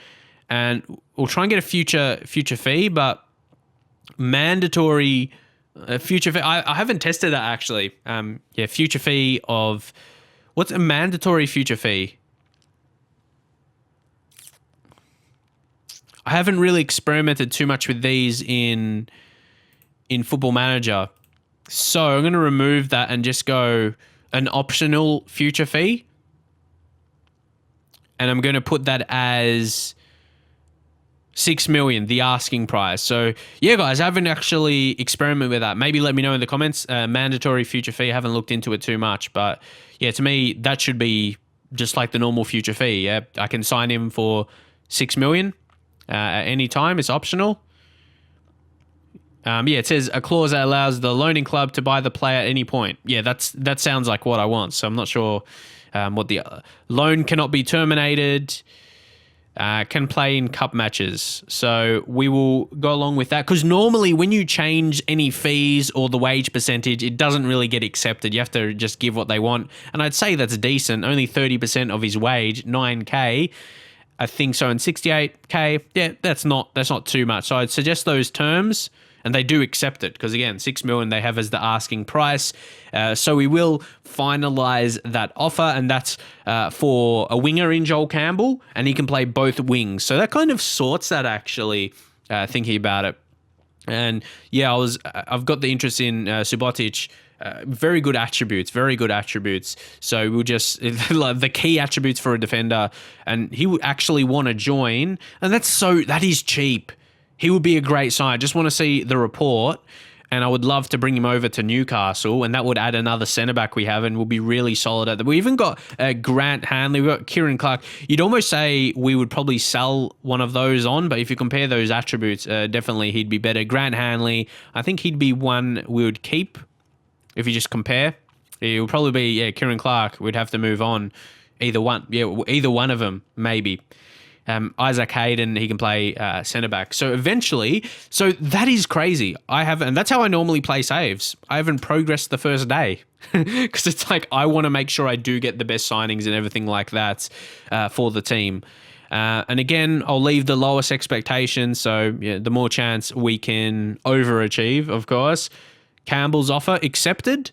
and we'll try and get a future fee, but mandatory... future fee. I haven't tested that actually. Yeah, future fee of what's a mandatory future fee? I haven't really experimented too much with these in Football Manager, so I'm going to remove that and just go an optional future fee, and I'm going to put that as $6 million, the asking price. So yeah, guys, I haven't actually experimented with that. Maybe let me know in the comments. Mandatory future fee. I haven't looked into it too much, but yeah, to me that should be just like the normal future fee. Yeah, I can sign him for $6 million at any time. It's optional. Yeah, it says a clause that allows the loaning club to buy the player at any point. Yeah, that sounds like what I want. So I'm not sure what the loan cannot be terminated. Can play in cup matches. So we will go along with that, because normally when you change any fees or the wage percentage, it doesn't really get accepted. You have to just give what they want. And I'd say that's decent. Only 30% of his wage, $9K. I think so. And $68K, yeah, that's not too much. So I'd suggest those terms. And they do accept it because, again, $6 million they have as the asking price. So we will finalise that offer, and that's for a winger in Joel Campbell, and he can play both wings. So that kind of sorts that, actually, thinking about it. And yeah, I've got the interest in Subotic. Very good attributes. So we'll just the key attributes for a defender, and he would actually want to join, and that is cheap. He would be a great sign. I just want to see the report, and I would love to bring him over to Newcastle, and that would add another centre-back we have, and we'll be really solid at that. We even got Grant Hanley. We've got Kieran Clark. You'd almost say we would probably sell one of those on, but if you compare those attributes, definitely he'd be better. Grant Hanley, I think he'd be one we would keep if you just compare. It will probably be, Kieran Clark. We'd have to move on. Either one of them, maybe. Isaac Hayden, he can play centre back. So that is crazy. And that's how I normally play saves. I haven't progressed the first day because it's like I want to make sure I do get the best signings and everything like that for the team. And again, I'll leave the lowest expectations. So the more chance we can overachieve, of course. Campbell's offer accepted.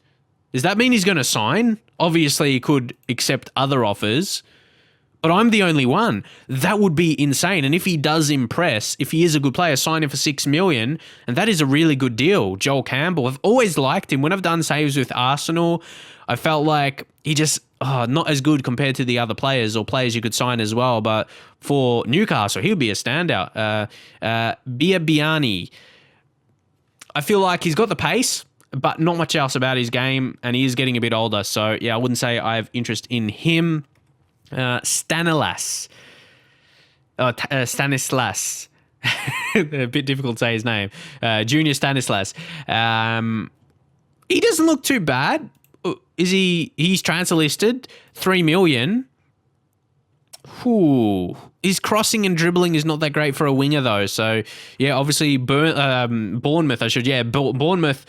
Does that mean he's going to sign? Obviously, he could accept other offers. But I'm the only one. That would be insane. And if he does impress, if he is a good player, sign him for $6 million, and that is a really good deal. Joel Campbell, I've always liked him. When I've done saves with Arsenal, I felt like he just not as good compared to the other players or players you could sign as well. But for Newcastle, he would be a standout. Biabiani, I feel like he's got the pace, but not much else about his game, and he is getting a bit older. So, I wouldn't say I have interest in him. Stanislas. Stanislas. A bit difficult to say his name. Junior Stanislas. He doesn't look too bad. He's transfer listed. 3 million. His crossing and dribbling is not that great for a winger, though. So, obviously, Bournemouth, Bournemouth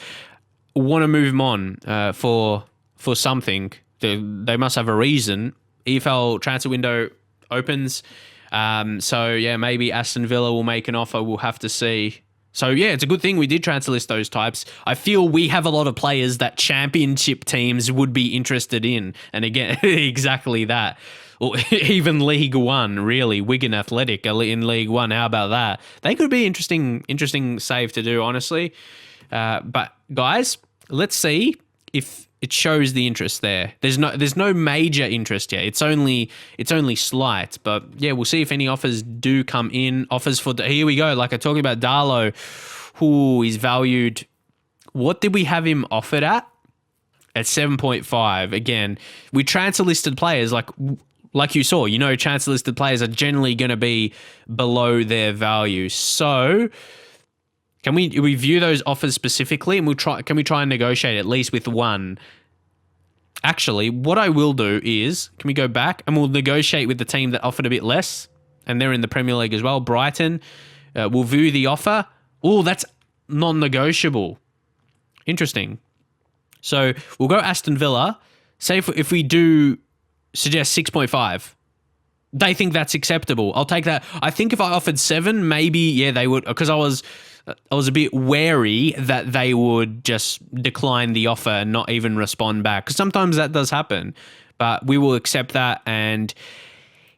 want to move him on for something. They must have a reason. EFL transfer window opens. Maybe Aston Villa will make an offer. We'll have to see. So, it's a good thing we did transfer list those types. I feel we have a lot of players that championship teams would be interested in. And again, exactly that. Or even League One, really. Wigan Athletic in League One. How about that? They could be interesting save to do, honestly. But, guys, let's see if it shows the interest there. There's no major interest yet. It's only slight. But we'll see if any offers do come in. Offers for here we go. Like I talked about Darlow, who is valued. What did we have him offered at? At 7.5. Again, we transfer listed players like you saw. Transfer listed players are generally going to be below their value. So, can we view those offers specifically, and can we try and negotiate at least with one? Actually, what I will do is, can we go back and we'll negotiate with the team that offered a bit less, and they're in the Premier League as well, Brighton. We'll view the offer. Oh, that's non-negotiable. Interesting. So we'll go Aston Villa. Say if we do suggest 6.5. They think that's acceptable. I'll take that. I think if I offered 7, maybe, they would, because I was a bit wary that they would just decline the offer and not even respond back, because sometimes that does happen. But we will accept that, and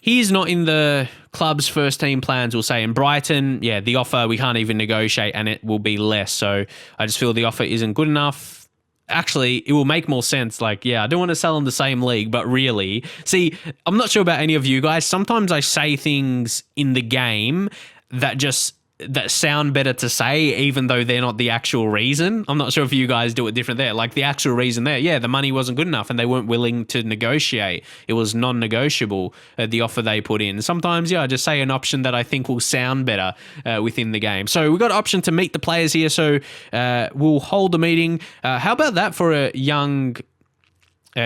he's not in the club's first team plans, we'll say. In Brighton, the offer, we can't even negotiate, and it will be less. So I just feel the offer isn't good enough. Actually, it will make more sense. I don't want to sell in the same league, but really, see, I'm not sure about any of you guys. Sometimes I say things in the game that sound better to say, even though they're not the actual reason. I'm not sure if you guys do it different there. Like the actual reason there, the money wasn't good enough and they weren't willing to negotiate. It was non-negotiable, the offer they put in. Sometimes, I just say an option that I think will sound better within the game. So we've got an option to meet the players here. So we'll hold the meeting. How about that for a young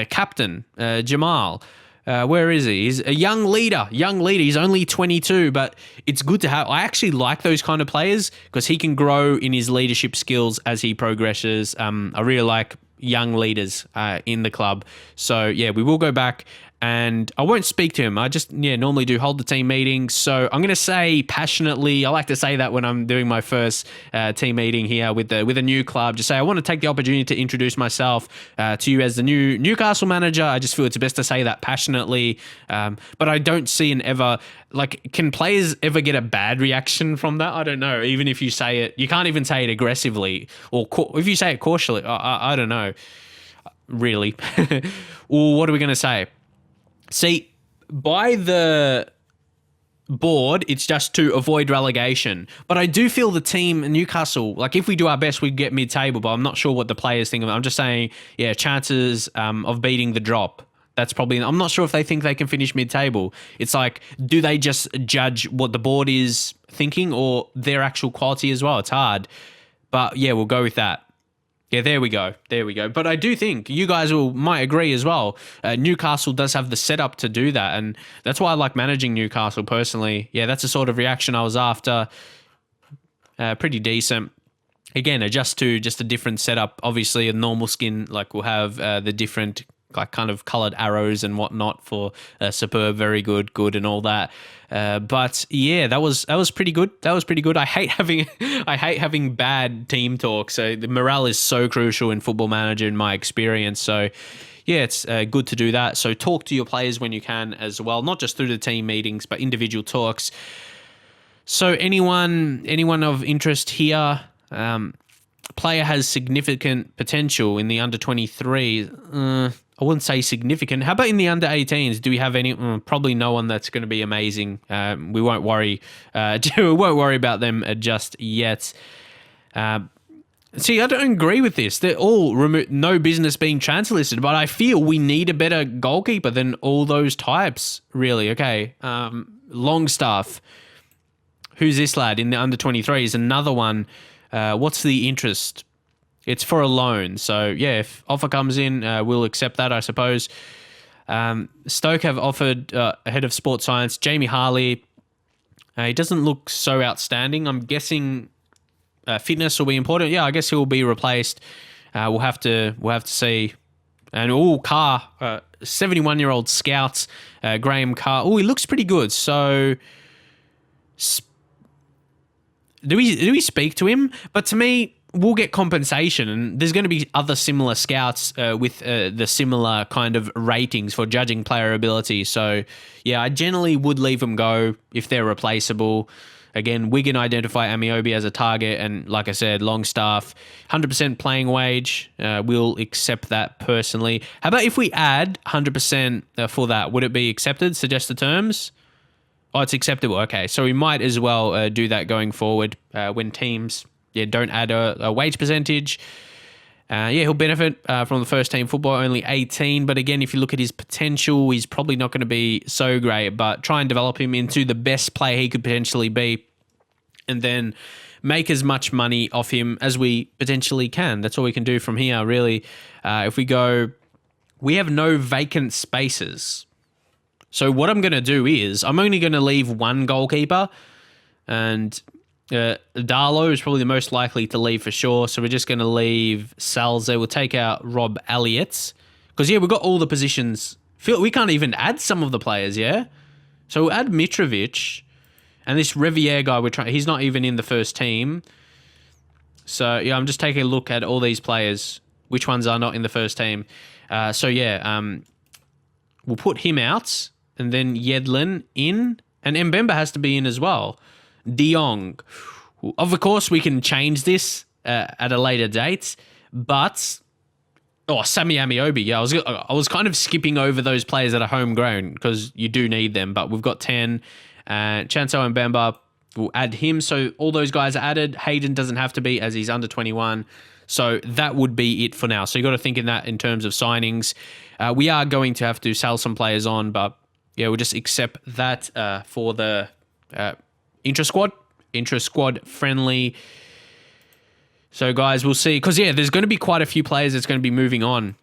captain, Jamal? Where is he? He's a young leader. He's only 22, but it's good to have. I actually like those kind of players because he can grow in his leadership skills as he progresses. I really like young leaders in the club. So, we will go back. And I won't speak to him. I just, normally do hold the team meetings. So I'm going to say passionately, I like to say that when I'm doing my first team meeting here with a new club, just say, I want to take the opportunity to introduce myself to you as the new Newcastle manager. I just feel it's best to say that passionately. But I don't see can players ever get a bad reaction from that? I don't know. Even if you say it, you can't even say it aggressively, or if you say it cautiously, I don't know, really. Or what are we going to say? See, by the board, it's just to avoid relegation. But I do feel the team in Newcastle, if we do our best, we get mid-table, but I'm not sure what the players think of it. I'm just saying, chances of beating the drop. That's probably, I'm not sure if they think they can finish mid-table. It's do they just judge what the board is thinking or their actual quality as well? It's hard. But we'll go with that. Yeah, there we go. There we go. But I do think you guys might agree as well. Newcastle does have the setup to do that, and that's why I like managing Newcastle personally. Yeah, that's the sort of reaction I was after. Pretty decent. Again, adjust to just a different setup. Obviously, a normal skin like will have the different like kind of colored arrows and whatnot for superb, very good, good, and all that. But yeah, that was pretty good. That was pretty good. I hate having bad team talk. So the morale is so crucial in Football Manager in my experience. So yeah, it's good to do that. So talk to your players when you can as well, not just through the team meetings, but individual talks. So anyone of interest here? Player has significant potential in the under 23. I wouldn't say significant. How about in the under 18s? Do we have any? Probably no one that's going to be amazing. We won't worry. We won't worry about them just yet. See, I don't agree with this. They're all no business being translisted, but I feel we need a better goalkeeper than all those types. Really, okay. Longstaff. Who's this lad in the under 23? Is another one. What's the interest? It's for a loan. So, yeah, if offer comes in, we'll accept that, I suppose. Stoke have offered head of sports science, Jamie Harley. He doesn't look so outstanding. I'm guessing fitness will be important. Yeah, I guess he'll be replaced. We'll have to see. And, Carr, 71-year-old Scouts, Graham Carr. He looks pretty good. So... Do we speak to him? But to me, we'll get compensation, and there's going to be other similar scouts with the similar kind of ratings for judging player ability. So, yeah, I generally would leave them go if they're replaceable. Again, we can identify Amiobi as a target, and like I said, Longstaff, 100% playing wage. We'll accept that personally. How about if we add 100% for that? Would it be accepted? Suggest the terms. Oh, it's acceptable. Okay, so we might as well do that going forward when teams don't add a wage percentage. He'll benefit from the first team football, only 18. But again, if you look at his potential, he's probably not going to be so great. But try and develop him into the best player he could potentially be, and then make as much money off him as we potentially can. That's all we can do from here, really. If we go, we have no vacant spaces. So what I'm going to do is I'm only going to leave one goalkeeper, and Darlow is probably the most likely to leave for sure. So we're just going to leave Salze. We'll take out Rob Elliott because, we've got all the positions. We can't even add some of the players, yeah? So we'll add Mitrovic, and this Revier guy, he's not even in the first team. So, I'm just taking a look at all these players, which ones are not in the first team. We'll put him out. And then Yedlin in, and Mbemba has to be in as well. De Jong. Of course, we can change this at a later date, but Sammy Amiobi. Yeah, I was kind of skipping over those players that are homegrown because you do need them. But we've got 10. Chanso Mbemba, we'll add him. So all those guys are added. Hayden doesn't have to be as he's under 21. So that would be it for now. So you got to think in that in terms of signings. We are going to have to sell some players on, but we'll just accept that for the intra-squad friendly. So, guys, we'll see. Because, there's going to be quite a few players that's going to be moving on.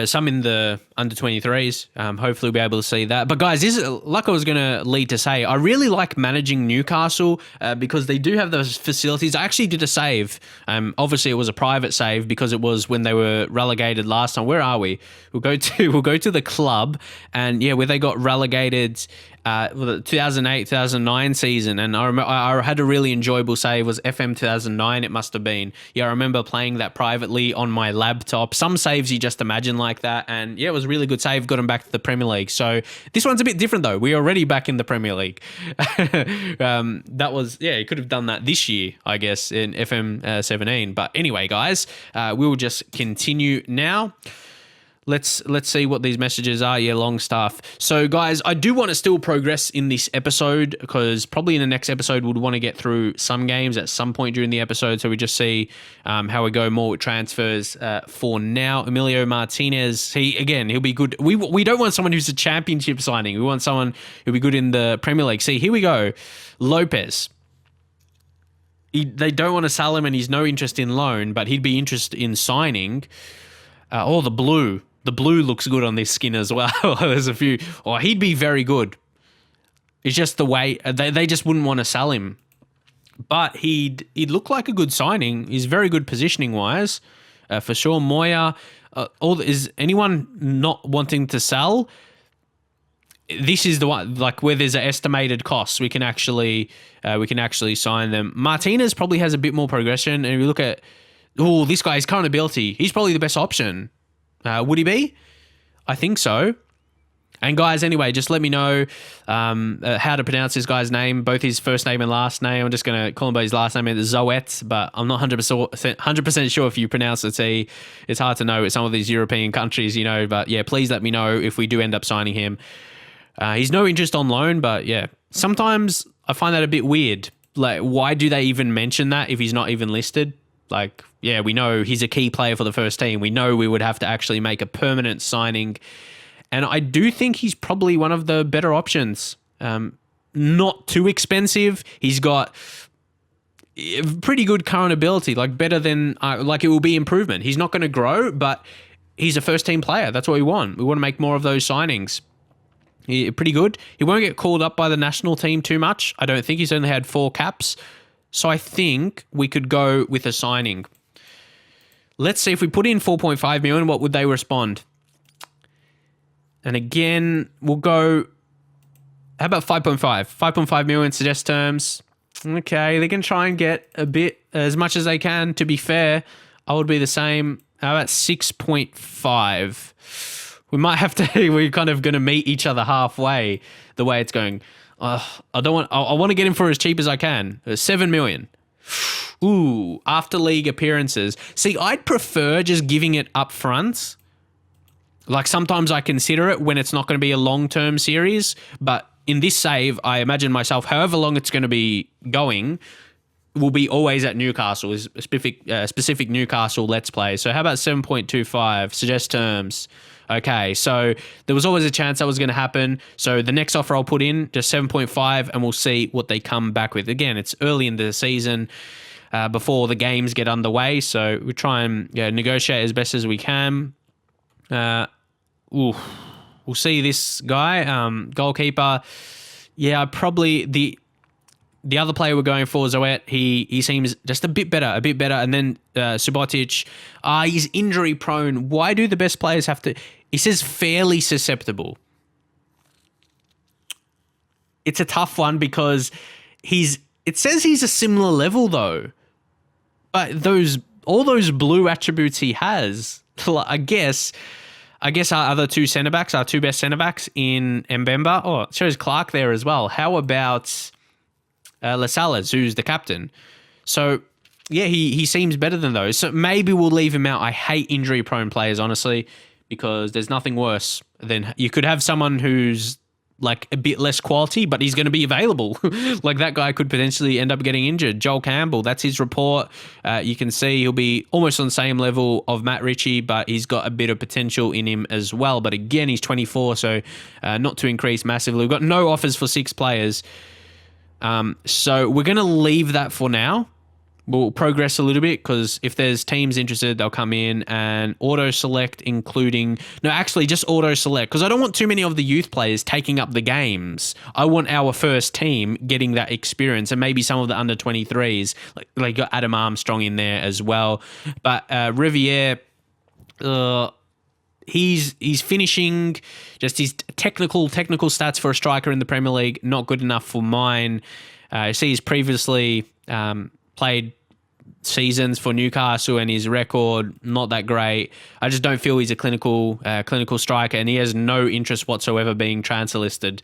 Some in the under 23s. Hopefully, we'll be able to see that. But, guys, this is, like I was going to lead to say, I really like managing Newcastle because they do have those facilities. I actually did a save. Obviously, it was a private save because it was when they were relegated last time. Where are we? We'll go to the club, and where they got relegated. The 2008-2009 season, and I remember I had a really enjoyable save. It was FM 2009, it must have been. I remember playing that privately on my laptop. Some saves you just imagine like that, and it was a really good save. Got him back to the Premier League. So this one's a bit different though. We're already back in the Premier League. That was you could have done that this year, I guess, in FM 17. But anyway, guys, we'll just continue now. Let's see what these messages are. Longstaff. So, guys, I do want to still progress in this episode because probably in the next episode we'd want to get through some games at some point during the episode. So we just see how we go more with transfers for now. Emilio Martinez, he'll be good. We don't want someone who's a championship signing. We want someone who'll be good in the Premier League. See, here we go. Lopez. they don't want to sell him, and he's no interest in loan, but he'd be interested in signing. The blue. The blue looks good on this skin as well. There's a few. He'd be very good. It's just the way they just wouldn't want to sell him. But he'd look like a good signing. He's very good positioning wise, for sure. Moya. Is anyone not wanting to sell? This is the one, like, where there's an estimated cost. We can actually sign them. Martinez probably has a bit more progression, and if you look at this guy's current ability, he's probably the best option. Would he be? I think so. And guys, anyway, just let me know how to pronounce this guy's name, both his first name and last name. I'm just going to call him by his last name. It's Zoet, but I'm not 100% sure if you pronounce the T. It's hard to know with some of these European countries, but yeah, please let me know if we do end up signing him. He's no interest on loan, but yeah, sometimes I find that a bit weird. Like, why do they even mention that if he's not even listed? Like, yeah, we know he's a key player for the first team. We know we would have to actually make a permanent signing. And I do think he's probably one of the better options. Not too expensive. He's got pretty good current ability, like better than, like it will be improvement. He's not going to grow, but he's a first team player. That's what we want. We want to make more of those signings. Pretty good. He won't get called up by the national team too much. I don't think. He's only had 4 caps. So I think we could go with a signing. Let's see if we put in 4.5 million, what would they respond? And again, we'll go, how about 5.5? 5.5 million suggest terms. Okay, they can try and get a bit, as much as they can. To be fair, I would be the same. How about 6.5? We might have to, we're kind of going to meet each other halfway the way it's going. I want to get him for as cheap as I can. 7 million. Ooh, after league appearances. See, I'd prefer just giving it up front. Like, sometimes I consider it when it's not going to be a long-term series, but in this save, I imagine myself, however long it's going to be going, will be always at Newcastle, is a specific Newcastle Let's Play. So how about 7.25? Suggest terms. Okay, so there was always a chance that was going to happen. So the next offer I'll put in, just 7.5, and we'll see what they come back with. Again, it's early in the season, before the games get underway, so we try and negotiate as best as we can. We'll see this guy, goalkeeper. Yeah, probably the other player we're going for, Zoet, he seems just a bit better. And then Subotic, he's injury prone. Why do the best players have to... He says fairly susceptible. It's a tough one because it says he's a similar level though. But all those blue attributes he has, I guess our other two centre-backs, our two best centre-backs in Mbemba. Oh, it shows Clark there as well. How about Lascelles, who's the captain? So, yeah, he seems better than those. So maybe we'll leave him out. I hate injury-prone players, honestly, because there's nothing worse than... You could have someone who's like a bit less quality, but he's going to be available. Like that guy could potentially end up getting injured. Joel Campbell, that's his report. You can see he'll be almost on the same level of Matt Ritchie, but he's got a bit of potential in him as well. But again, he's 24, so not to increase massively. We've got no offers for 6 players. So we're going to leave that for now. We'll progress a little bit because if there's teams interested, they'll come in and auto-select including... No, actually just auto-select because I don't want too many of the youth players taking up the games. I want our first team getting that experience and maybe some of the under-23s. Like got Adam Armstrong in there as well. But Riviere... He's finishing, just his technical stats for a striker in the Premier League, not good enough for mine. I see he's previously played seasons for Newcastle and his record, not that great. I just don't feel he's a clinical striker, and he has no interest whatsoever being transfer listed.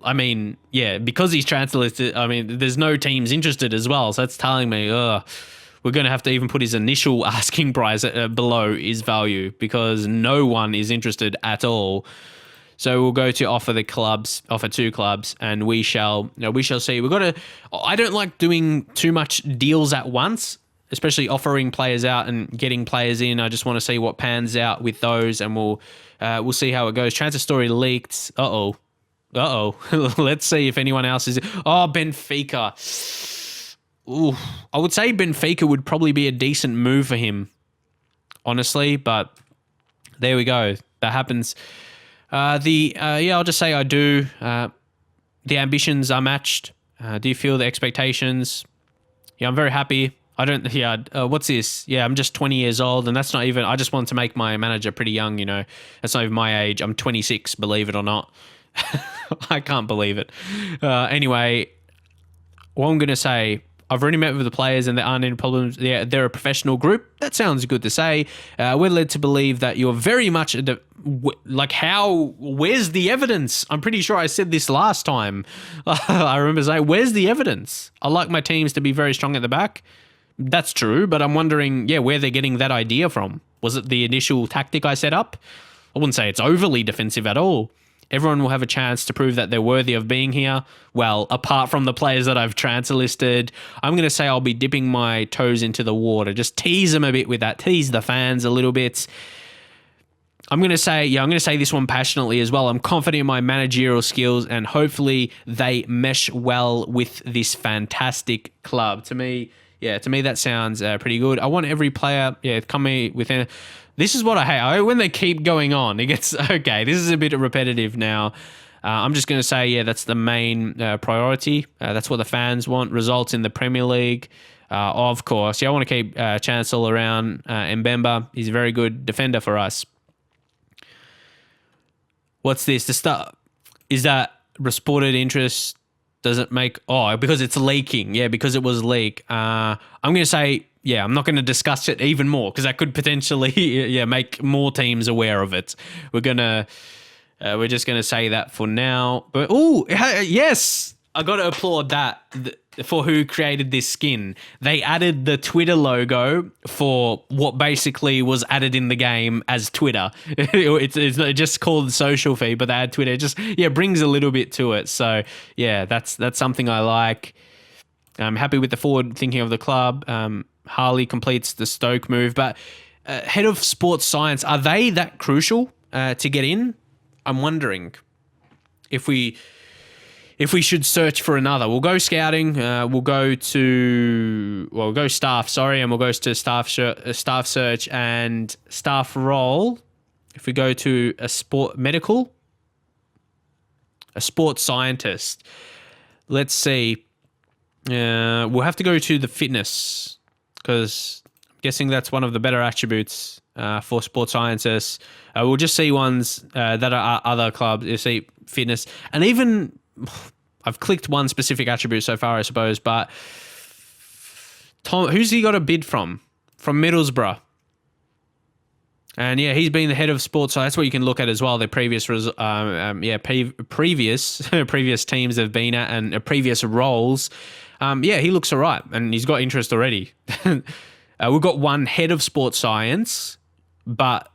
I mean, yeah, because he's transfer listed, I mean, there's no teams interested as well, so that's telling me, we're going to have to even put his initial asking price below his value because no one is interested at all. So we'll go to offer 2 clubs, and we shall see. I don't like doing too much deals at once, especially offering players out and getting players in. I just want to see what pans out with those, and we'll see how it goes. Transfer story leaked. Uh-oh. Let's see if anyone else is... Oh, Benfica. Ooh, I would say Benfica would probably be a decent move for him, honestly, but there we go. That happens. I'll just say I do. The ambitions are matched. Do you feel the expectations? Yeah, I'm very happy. I don't. Yeah. What's this? Yeah, I'm just 20 years old, and that's not even. I just want to make my manager pretty young. That's not even my age. I'm 26. Believe it or not. I can't believe it. Anyway, what I'm gonna say. I've already met with the players and there aren't any problems. They're a professional group. That sounds good to say. We're led to believe that you're very much where's the evidence? I'm pretty sure I said this last time. I remember saying, where's the evidence? I like my teams to be very strong at the back. That's true, but I'm wondering, where they're getting that idea from. Was it the initial tactic I set up? I wouldn't say it's overly defensive at all. Everyone will have a chance to prove that they're worthy of being here. Well, apart from the players that I've transfer listed, I'm going to say I'll be dipping my toes into the water. Just tease them a bit with that. Tease the fans a little bit. I'm going to say this one passionately as well. I'm confident in my managerial skills and hopefully they mesh well with this fantastic club. To me, that sounds pretty good. I want every player, coming within. This is what I hate. When they keep going on, it gets okay. This is a bit repetitive now. I'm just going to say, that's the main priority. That's what the fans want. Results in the Premier League, of course. I want to keep Chancel around. Mbemba, he's a very good defender for us. What's this? The stuff is that reported interest doesn't make because it's leaking. Yeah, because it was leaked. I'm going to say. Yeah, I'm not going to discuss it even more because that could potentially make more teams aware of it. We're just gonna say that for now. But yes, I got to applaud that for who created this skin. They added the Twitter logo for what basically was added in the game as Twitter. It's just called social feed, but they add Twitter. It just brings a little bit to it. So that's something I like. I'm happy with the forward thinking of the club. Harley completes the Stoke move, but head of sports science, are they that crucial to get in? I'm wondering if we should search for another. We'll go scouting. We'll go staff. Sorry, and we'll go to staff search and staff role. If we go to a sports scientist. Let's see. We'll have to go to the fitness because I'm guessing that's one of the better attributes for sports scientists. We'll just see ones that are other clubs. You see fitness, and even I've clicked one specific attribute so far, I suppose. But Tom, who's he got a bid from? From Middlesbrough. And he's been the head of sports, so that's what you can look at as well. Their previous previous teams have been at and previous roles. He looks all right, and he's got interest already. We've got one head of sports science, but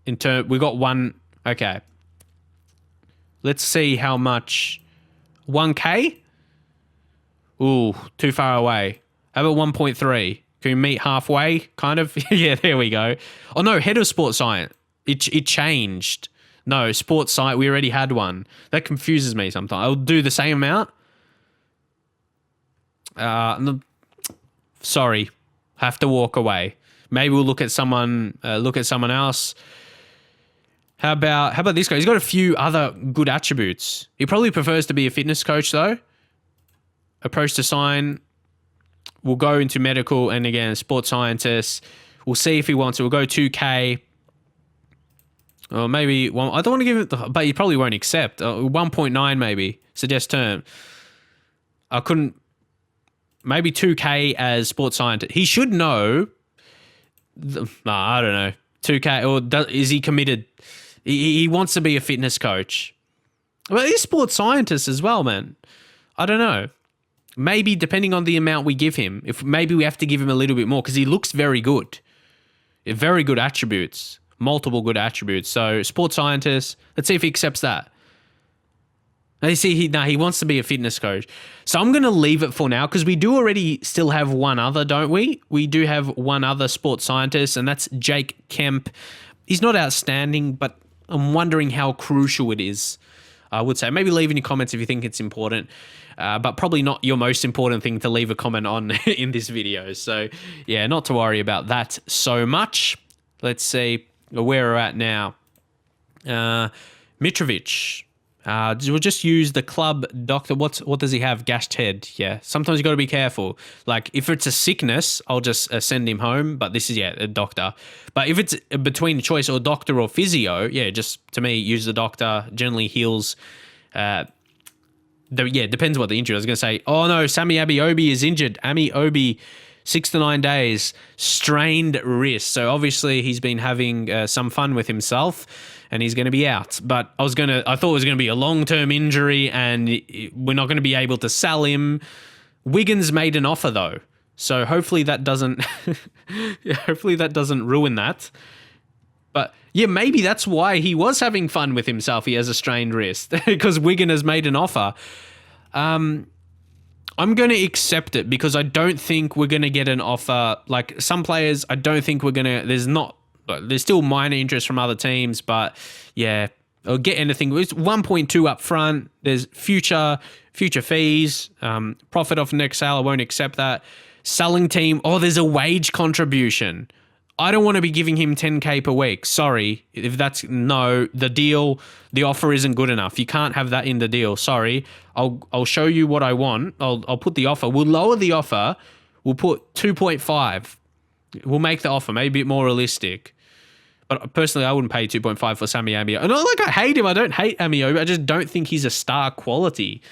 we've got one. Okay, let's see how much. 1K? Ooh, too far away. How about 1.3? Can we meet halfway? Kind of. There we go. Oh no, head of sports science. It changed. No, sports science. We already had one. That confuses me sometimes. I'll do the same amount. Sorry, have to walk away. Maybe we'll look at someone else. How about this guy? He's got a few other good attributes. He probably prefers to be a fitness coach though. Approach to sign. We'll go into medical and again sports scientist. We'll see if he wants it. We'll go 2K. Or maybe one. I don't want to give it, but he probably won't accept. 1.9 maybe. Suggest term. I couldn't. Maybe 2K as sports scientist. He should know. I don't know. 2K, or is he committed? He wants to be a fitness coach. Well, he's a sports scientist as well, man. I don't know. Maybe depending on the amount we give him, if maybe we have to give him a little bit more because he looks very good. Very good attributes. Multiple good attributes. So sports scientist, let's see if he accepts that. Now, you see, he wants to be a fitness coach. So I'm going to leave it for now because we do already still have one other, don't we? We do have one other sports scientist, and that's Jake Kemp. He's not outstanding, but I'm wondering how crucial it is. I would say. Maybe leave in your comments if you think it's important, but probably not your most important thing to leave a comment on in this video. So, yeah, not to worry about that so much. Let's see where we're at now. Mitrovic. We'll just use the club doctor. What does he have? Gashed head. Yeah. Sometimes you got to be careful. Like if it's a sickness, I'll just send him home. But this is a doctor. But if it's between choice or doctor or physio, yeah, just to me use the doctor. Generally heals. Depends what the injury. I was gonna say. Oh no, Sammy Abiobi is injured. Ami Obi. 6 to 9 days, strained wrist. So obviously he's been having some fun with himself, and he's going to be out. But I thought it was going to be a long-term injury, and we're not going to be able to sell him. Wigan's made an offer though, so hopefully that doesn't, ruin that. But yeah, maybe that's why he was having fun with himself. He has a strained wrist because Wigan has made an offer. I'm going to accept it because I don't think we're going to get an offer. Like some players, I don't think we're going to, there's still minor interest from other teams, but yeah, I'll get anything. It's 1.2 up front. There's future fees, profit off next sale. I won't accept that. Selling team. Oh, there's a wage contribution. I don't want to be giving him 10K per week. Sorry. If that's the offer isn't good enough. You can't have that in the deal. Sorry. I'll show you what I want. I'll put the offer. We'll lower the offer. We'll put 2.5. We'll make the offer maybe a bit more realistic. But personally, I wouldn't pay 2.5 for Sammy Amio. And I hate him. I don't hate Amio. I just don't think he's a star quality.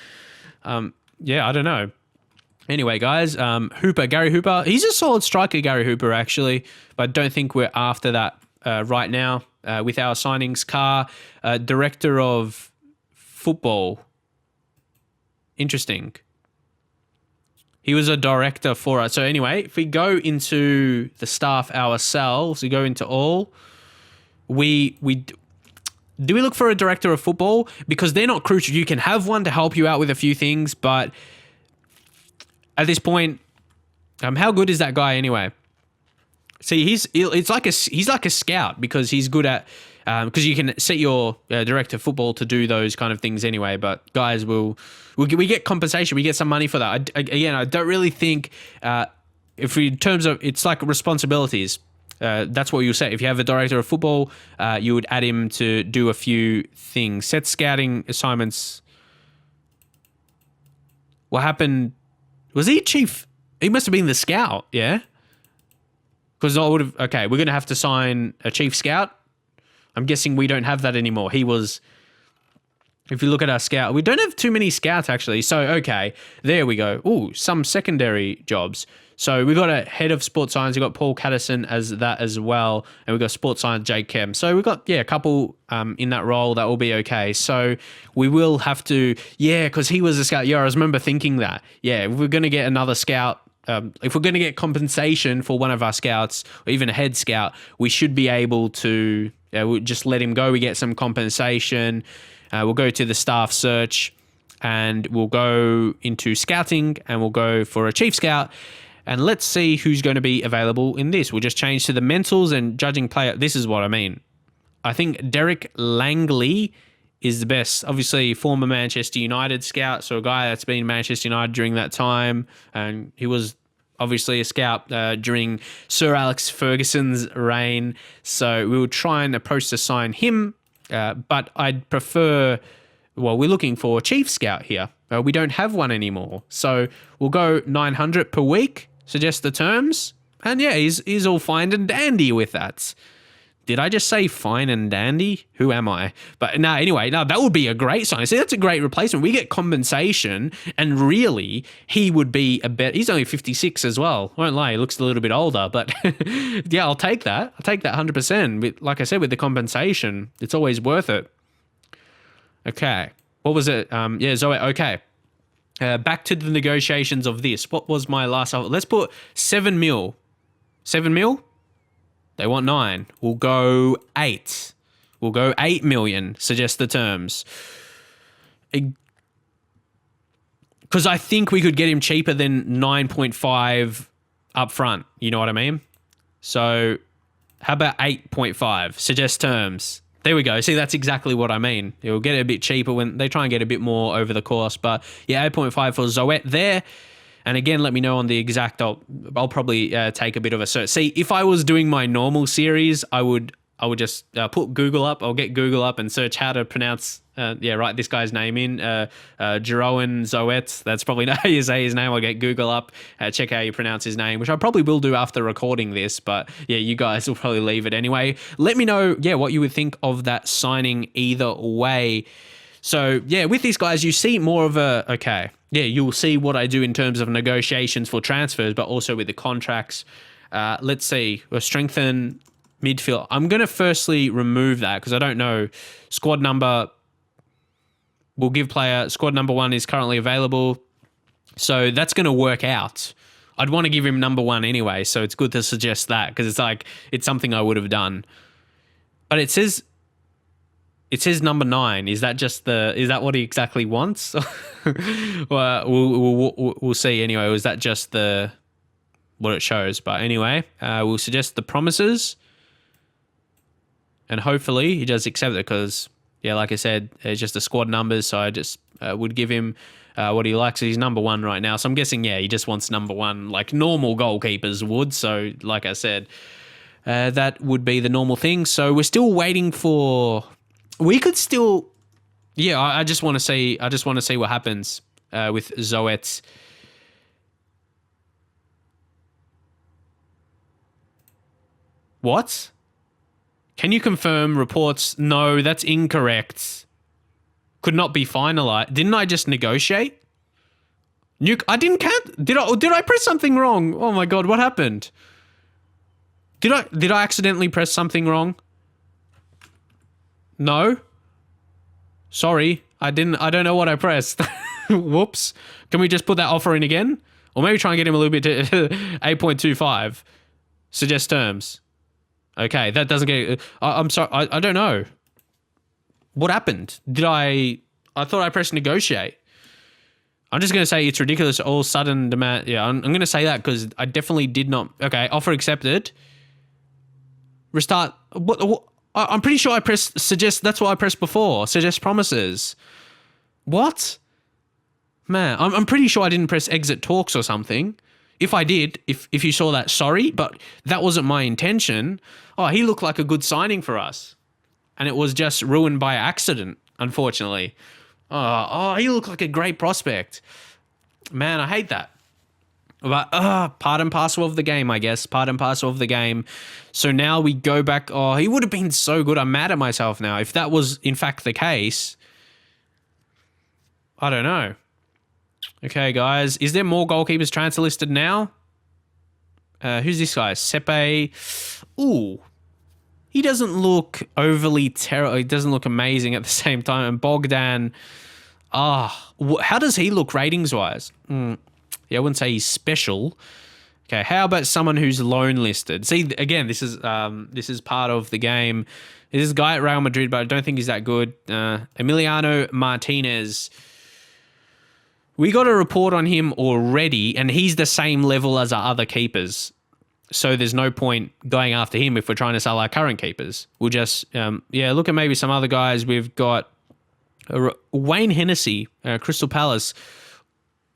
I don't know. Anyway, guys, Gary Hooper. He's a solid striker, Gary Hooper, actually. But I don't think we're after that right now with our signings. Carr, director of football. Interesting. He was a director for us. So anyway, if we go into the staff ourselves, we go into all, do we look for a director of football? Because they're not crucial. You can have one to help you out with a few things, but at this point, how good is that guy anyway? See, he's like a scout because he's good at because you can set your director of football to do those kind of things anyway. But guys, we get compensation, we get some money for that. I don't really think in terms of it's like responsibilities. That's what you'll say. If you have a director of football, you would add him to do a few things. Set scouting assignments. What happened? Was he chief? He must have been the scout, yeah? Because I would have... Okay, we're going to have to sign a chief scout. I'm guessing we don't have that anymore. He was... If you look at our scout, we don't have too many scouts, actually. So, okay, there we go. Ooh, some secondary jobs. So, we got a head of sports science. We got Paul Caddison as that as well. And we got sports science, Jake Kem. So, we got, a couple in that role. That will be okay. So, we will have to, because he was a scout. Yeah, I remember thinking that. Yeah, if we're going to get another scout, if we're going to get compensation for one of our scouts or even a head scout, we should be able to we'll just let him go. We get some compensation. We'll go to the staff search and we'll go into scouting and we'll go for a chief scout. And let's see who's going to be available in this. We'll just change to the mentals and judging player. This is what I mean. I think Derek Langley is the best. Obviously, former Manchester United scout. So a guy that's been Manchester United during that time. And he was obviously a scout during Sir Alex Ferguson's reign. So we will try and approach to sign him. But I'd prefer... Well, we're looking for a chief scout here. We don't have one anymore. So we'll go 900 per week. Suggest the terms. And yeah, he's all fine and dandy with that. Did I just say fine and dandy? Who am I? But anyway, that would be a great sign. See, that's a great replacement. We get compensation, and really, he would be a better... He's only 56 as well. I won't lie, he looks a little bit older, but yeah, I'll take that. I'll take that 100%. Like I said, with the compensation, it's always worth it. Okay. What was it? Zoe, okay. Back to the negotiations of this. What was my last... Let's put 7 mil. 7 mil? They want 9. We'll go 8. We'll go 8 million. Suggest the terms. Because I think we could get him cheaper than 9.5 up front. You know what I mean? So how about 8.5? Suggest terms. There we go. See, that's exactly what I mean. It'll get it a bit cheaper when they try and get a bit more over the course. But yeah, 8.5 for Zoet there. And again, let me know on the exact. I'll probably take a bit of a search. See, if I was doing my normal series, I would just put Google up. I'll get Google up and search how to pronounce. Write this guy's name in. Jeroen Zoet. That's probably not how you say his name. I'll get Google up, check how you pronounce his name, which I probably will do after recording this. But yeah, you guys will probably leave it anyway. Let me know, what you would think of that signing either way. So yeah, with these guys, you see more of you'll see what I do in terms of negotiations for transfers, but also with the contracts. Let's see, we'll strengthen midfield. I'm going to firstly remove that because I don't know. Squad number, we'll give player, squad number 1 is currently available. So that's going to work out. I'd want to give him number 1 anyway, so it's good to suggest that because it's something I would have done. But it says number 9. Is that what he exactly wants? Well, we'll see anyway. Was that just what it shows? But anyway, we'll suggest the promises. And hopefully he does accept it because, like I said, it's just the squad numbers. So I just would give him what he likes. He's number 1 right now. So I'm guessing, he just wants number 1 like normal goalkeepers would. So like I said, that would be the normal thing. So we're still waiting for... We could still... I just want to see what happens with Zoet. What? Can you confirm reports? No, that's incorrect. Could not be finalized. Didn't I just negotiate? I didn't did I press something wrong? Oh my god, what happened? Did I accidentally press something wrong? No? Sorry, I don't know what I pressed. Whoops. Can we just put that offer in again? Or maybe try and get him a little bit to 8.25. Suggest terms. Okay, that doesn't get... I'm sorry, I don't know. What happened? I thought I pressed negotiate. I'm just going to say it's ridiculous, all sudden demand. Yeah, I'm going to say that because I definitely did not... Okay, offer accepted. Restart. What? I'm pretty sure I pressed suggest. That's what I pressed before. Suggest promises. What? Man, I'm pretty sure I didn't press exit talks or something. If I did, if you saw that, sorry, but that wasn't my intention. Oh, he looked like a good signing for us. And it was just ruined by accident, unfortunately. Oh, he looked like a great prospect. Man, I hate that. But part and parcel of the game, I guess. Part and parcel of the game. So now we go back. Oh, he would have been so good. I'm mad at myself now. If that was, in fact, the case, I don't know. Okay, guys. Is there more goalkeepers transfer listed now? Who's this guy? Sepe. Ooh. He doesn't look overly terrible. He doesn't look amazing at the same time. And Bogdan. How does he look ratings-wise? Yeah, I wouldn't say he's special. Okay, how about someone who's loan listed? See, again, this is part of the game. There's a guy at Real Madrid, but I don't think he's that good. Emiliano Martinez. We got a report on him already, and he's the same level as our other keepers. So there's no point going after him if we're trying to sell our current keepers. We'll just, look at maybe some other guys. We've got Wayne Hennessy, Crystal Palace.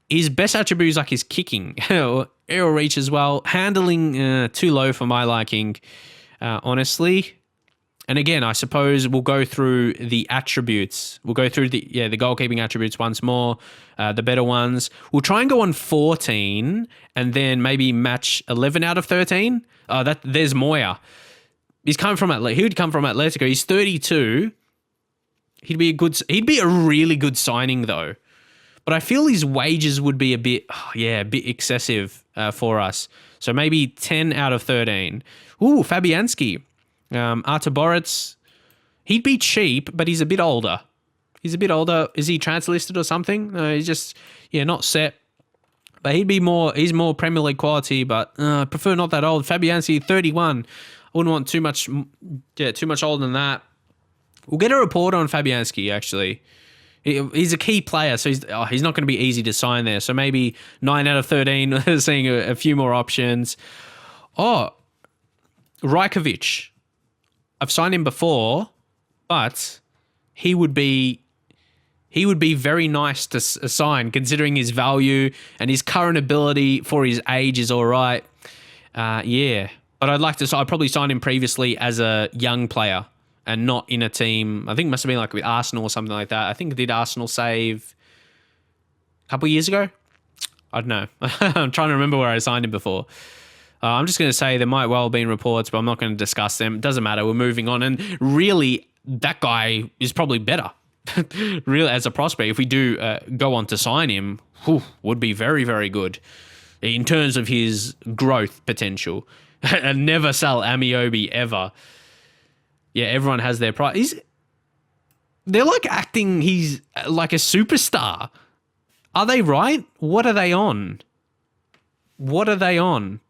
His best attribute is like his kicking, aerial reach as well. Handling too low for my liking, honestly. And again, I suppose we'll go through the attributes. We'll go through the goalkeeping attributes once more, the better ones. We'll try and go on 14 and then maybe match 11 out of 13. There's Moya. He would come from Atletico. He's 32. He'd be a really good signing though. But I feel his wages would be a bit excessive for us. So maybe 10 out of 13. Ooh, Fabianski. Artur Boruc. He'd be cheap, but he's a bit older. Is he transfer listed or something? No, he's just, not set. But he's more Premier League quality, but I prefer not that old. Fabianski, 31. I wouldn't want too much older than that. We'll get a report on Fabianski, actually. He's a key player, so he's not going to be easy to sign there. So maybe 9 out of 13, seeing a few more options. Oh, Rajkovic. I've signed him before. but he would be very nice to sign, considering his value and his current ability for his age is all right. Yeah, but I'd probably sign him previously as a young player and not in a team. I think it must have been like with Arsenal or something like that. I think did Arsenal save a couple of years ago? I don't know. I'm trying to remember where I signed him before. I'm just going to say there might well have been reports, but I'm not going to discuss them. It doesn't matter. We're moving on. And really, that guy is probably better. Really, as a prospect, if we do go on to sign him, would be very, very good in terms of his growth potential. And never sell Amiobi ever. Yeah, everyone has their price. They're like acting he's like a superstar. Are they right? What are they on? What are they on?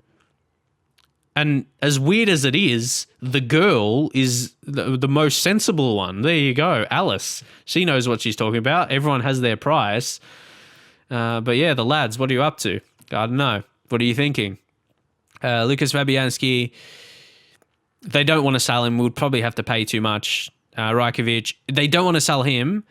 And as weird as it is, the girl is the most sensible one. There you go, Alice. She knows what she's talking about. Everyone has their price. But yeah, the lads, what are you up to? I don't know. What are you thinking? Lucas Fabianski, they don't want to sell him. We'd probably have to pay too much. Rajkovic, they don't want to sell him.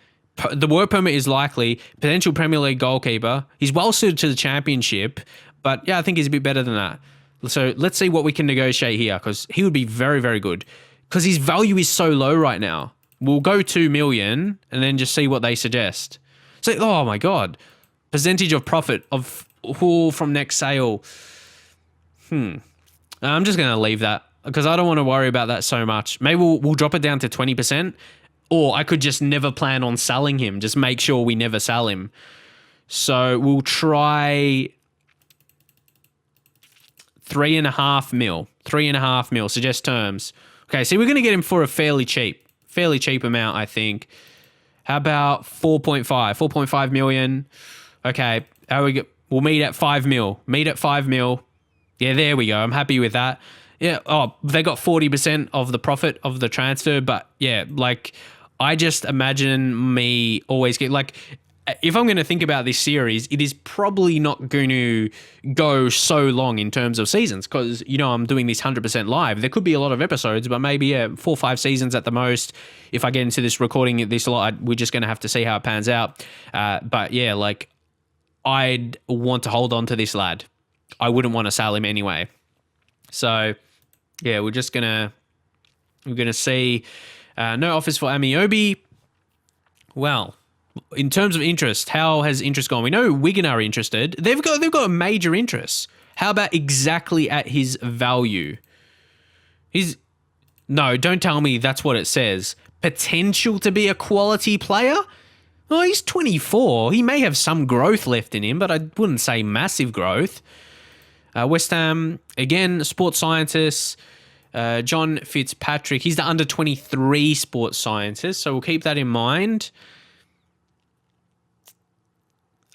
The work permit is likely. Potential Premier League goalkeeper. He's well suited to the Championship, but yeah, I think he's a bit better than that. So let's see what we can negotiate here, because he would be very, very good. Because his value is so low right now. We'll go 2 million and then just see what they suggest. So, oh my God. Percentage of profit of from next sale. I'm just going to leave that because I don't want to worry about that so much. Maybe we'll drop it down to 20%, or I could just never plan on selling him. Just make sure we never sell him. So we'll try 3.5 mil. 3.5 mil. Suggest terms. Okay, so we're going to get him for a fairly cheap amount, I think. How about 4.5 million? Okay, we'll meet at 5 mil. Meet at 5 mil. Yeah, there we go. I'm happy with that. Yeah. Oh, they got 40% of the profit of the transfer, but yeah, like I just imagine me always get like, if I'm going to think about this series, it is probably not going to go so long in terms of seasons because, you know, I'm doing this 100% live. There could be a lot of episodes, but maybe 4 or 5 seasons at the most. If I get into this recording this a lot, we're just going to have to see how it pans out. But yeah, like I'd want to hold on to this lad. I wouldn't want to sell him anyway. So yeah, we're going to see no offers for Amiobi. Well, in terms of interest, how has interest gone? We know Wigan are interested. They've got a major interest. How about exactly at his value? No, don't tell me that's what it says. Potential to be a quality player? Oh, he's 24. He may have some growth left in him, but I wouldn't say massive growth. West Ham, again, sports scientist. John Fitzpatrick. He's the under-23 sports scientist, so we'll keep that in mind.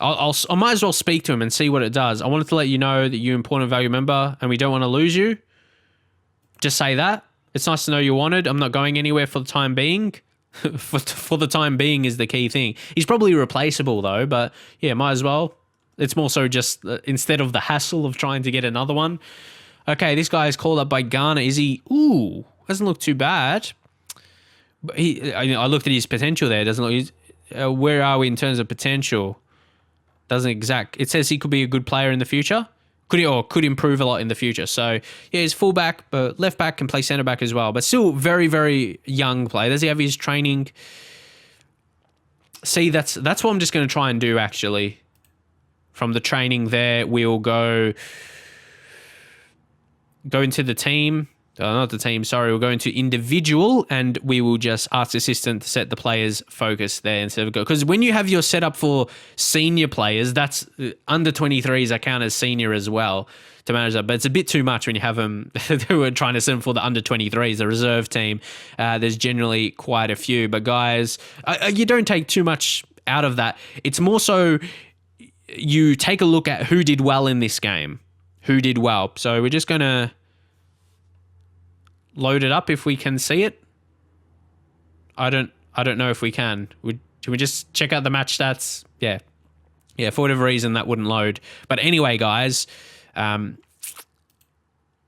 I might as well speak to him and see what it does. I wanted to let you know that you're an important value member and we don't want to lose you. Just say that. It's nice to know you're wanted. I'm not going anywhere for the time being. for the time being is the key thing. He's probably replaceable though, but yeah, might as well. It's more so just instead of the hassle of trying to get another one. Okay, this guy is called up by Ghana. Is he? Ooh, doesn't look too bad. But I looked at his potential there. Doesn't look. Where are we in terms of potential? Doesn't exact. It says he could be a good player in the future. Could improve a lot in the future. So yeah, he's fullback, but left back can play centre back as well. But still very, very young player. Does he have his training? See, that's what I'm just going to try and do actually. From the training there, we'll go into the team. Not the team, sorry. We'll go into individual and we will just ask assistant to set the players focus there instead of go. Because when you have your setup for senior players, that's under 23s I count as senior as well to manage that. But it's a bit too much when you have them who are trying to set them for the under 23s, the reserve team. There's generally quite a few. But guys, you don't take too much out of that. It's more so you take a look at who did well in this game. Who did well. So we're just going to load it up if we can see it. I don't know if we can. Can we just check out the match stats? Yeah. Yeah, for whatever reason that wouldn't load. But anyway, guys,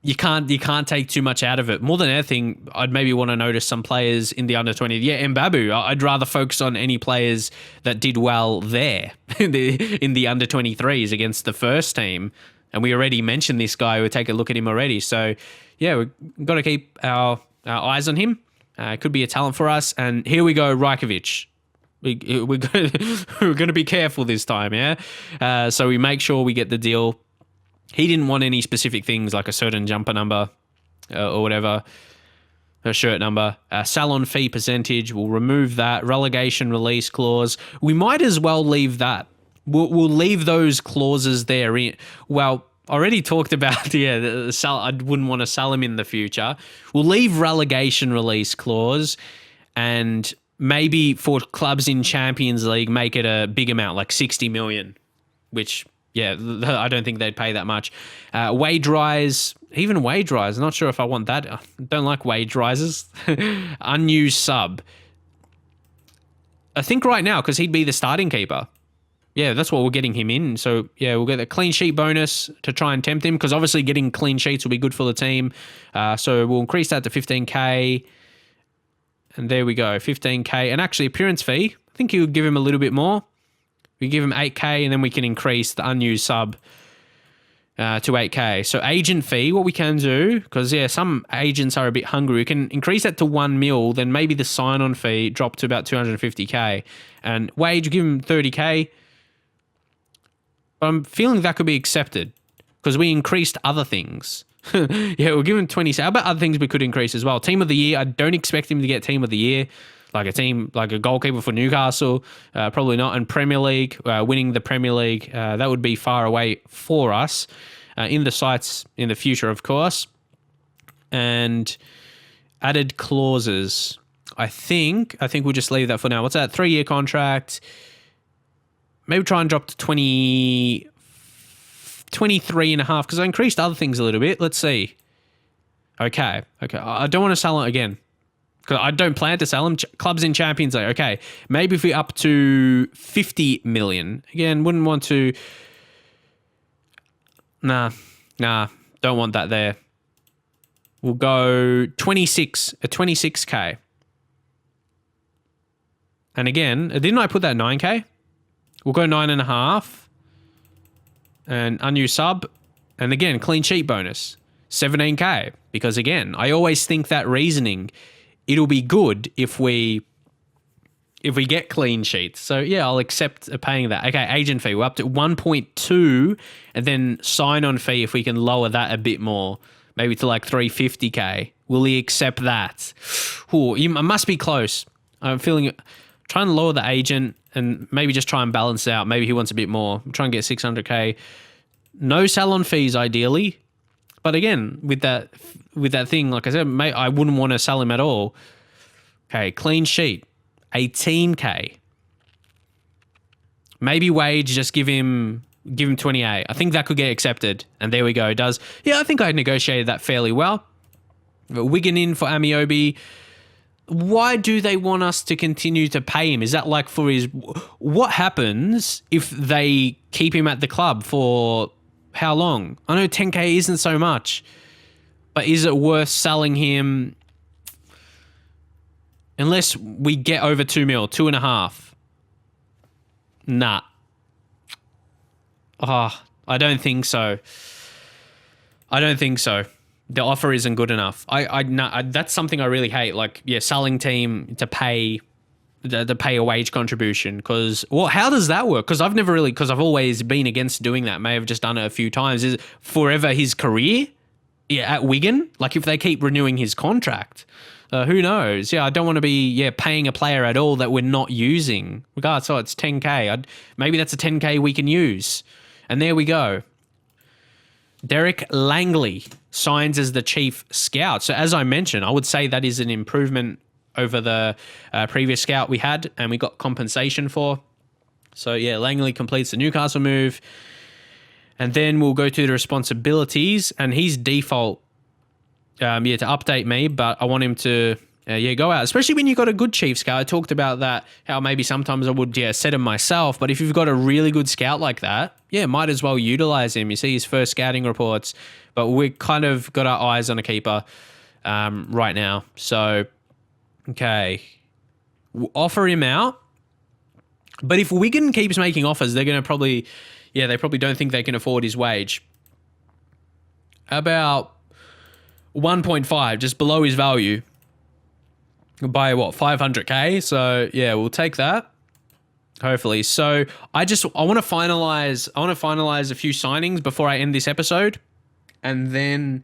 you can't take too much out of it. More than anything, I'd maybe want to notice some players in the under 20. Yeah, Mbabu. I'd rather focus on any players that did well there in the under 23s against the first team. And we already mentioned this guy. We'll take a look at him already. So yeah, we've got to keep our eyes on him. Could be a talent for us. And here we go, Rajkovic. We're going to be careful this time, yeah? So we make sure we get the deal. He didn't want any specific things like a certain jumper number or whatever, a shirt number. Salon fee percentage, we'll remove that. Relegation release clause, we might as well leave that. We'll leave those clauses there. Well, I already talked about, I wouldn't want to sell him in the future. We'll leave relegation release clause, and maybe for clubs in Champions League, make it a big amount, like 60 million, which... yeah, I don't think they'd pay that much. Wage rise, even wage rise, not sure if I want that. I don't like wage rises. Unused sub. I think right now, because he'd be the starting keeper. Yeah, that's what we're getting him in. So, yeah, we'll get a clean sheet bonus to try and tempt him, because obviously getting clean sheets will be good for the team. So we'll increase that to 15K. And there we go, 15K. And actually, appearance fee, I think you would give him a little bit more. We give him 8K, and then we can increase the unused sub to 8K. So agent fee, what we can do, because some agents are a bit hungry, we can increase that to 1 mil, then maybe the sign-on fee drop to about 250K. And wage, give him 30K. But I'm feeling that could be accepted because we increased other things. Yeah, we'll give him 20. How about other things we could increase as well? Team of the year, I don't expect him to get team of the year. Like a goalkeeper for Newcastle, probably not. And Premier League, winning the Premier League, that would be far away for us in the sites in the future, of course. And added clauses. I think we'll just leave that for now. What's that? 3-year contract. Maybe try and drop to 23 and a half, because I increased other things a little bit. Let's see. Okay. I don't want to sell it again, because I don't plan to sell them. Clubs in Champions League. Okay, maybe if we up to 50 million. Again, wouldn't want to... Nah, don't want that there. We'll go 26K. And again, didn't I put that 9K? We'll go 9.5. And unused sub. And again, clean sheet bonus. 17K. Because again, I always think that reasoning... it'll be good if we get clean sheets. So, yeah, I'll accept paying that. Okay, agent fee, we're up to 1.2, and then sign-on fee, if we can lower that a bit more, maybe to like 350K. Will he accept that? Ooh, I must be close. I'm feeling... trying to lower the agent and maybe just try and balance it out. Maybe he wants a bit more. I'm trying to get 600K. No salon fees, ideally. But again, with that thing, like I said, mate, I wouldn't want to sell him at all. Okay, clean sheet, 18K. Maybe wage, just give him 28. I think that could get accepted. And there we go. It does. Yeah, I think I negotiated that fairly well. Wigan in for Amiobi. Why do they want us to continue to pay him? Is that like for his... what happens if they keep him at the club for... how long? I know 10K isn't so much, but is it worth selling him unless we get over 2 mil, 2.5? Nah. I don't think so. The offer isn't good enough. That's something I really hate. Like, yeah, selling team to pay a wage contribution, because how does that work? Because I've always been against doing that. May have just done it a few times. Is it forever his career at Wigan? Like, if they keep renewing his contract, who knows? Yeah, I don't want to be paying a player at all that we're not using. Regardless, so it's 10K. Maybe that's a 10K we can use, and there we go. Derek Langley signs as the chief scout. So as I mentioned, I would say that is an improvement over the previous scout we had, and we got compensation for. So, yeah, Langley completes the Newcastle move. And then we'll go to the responsibilities, and his default, to update me, but I want him to go out, especially when you've got a good chief scout. I talked about that, how maybe sometimes I would, set him myself. But if you've got a really good scout like that, might as well utilize him. You see his first scouting reports, but we kind of got our eyes on a keeper right now. So, okay, we'll offer him out. But if Wigan keeps making offers, they're going to probably, they probably don't think they can afford his wage. About 1.5, just below his value. By 500k? So we'll take that. Hopefully. So I want to finalize a few signings before I end this episode. And then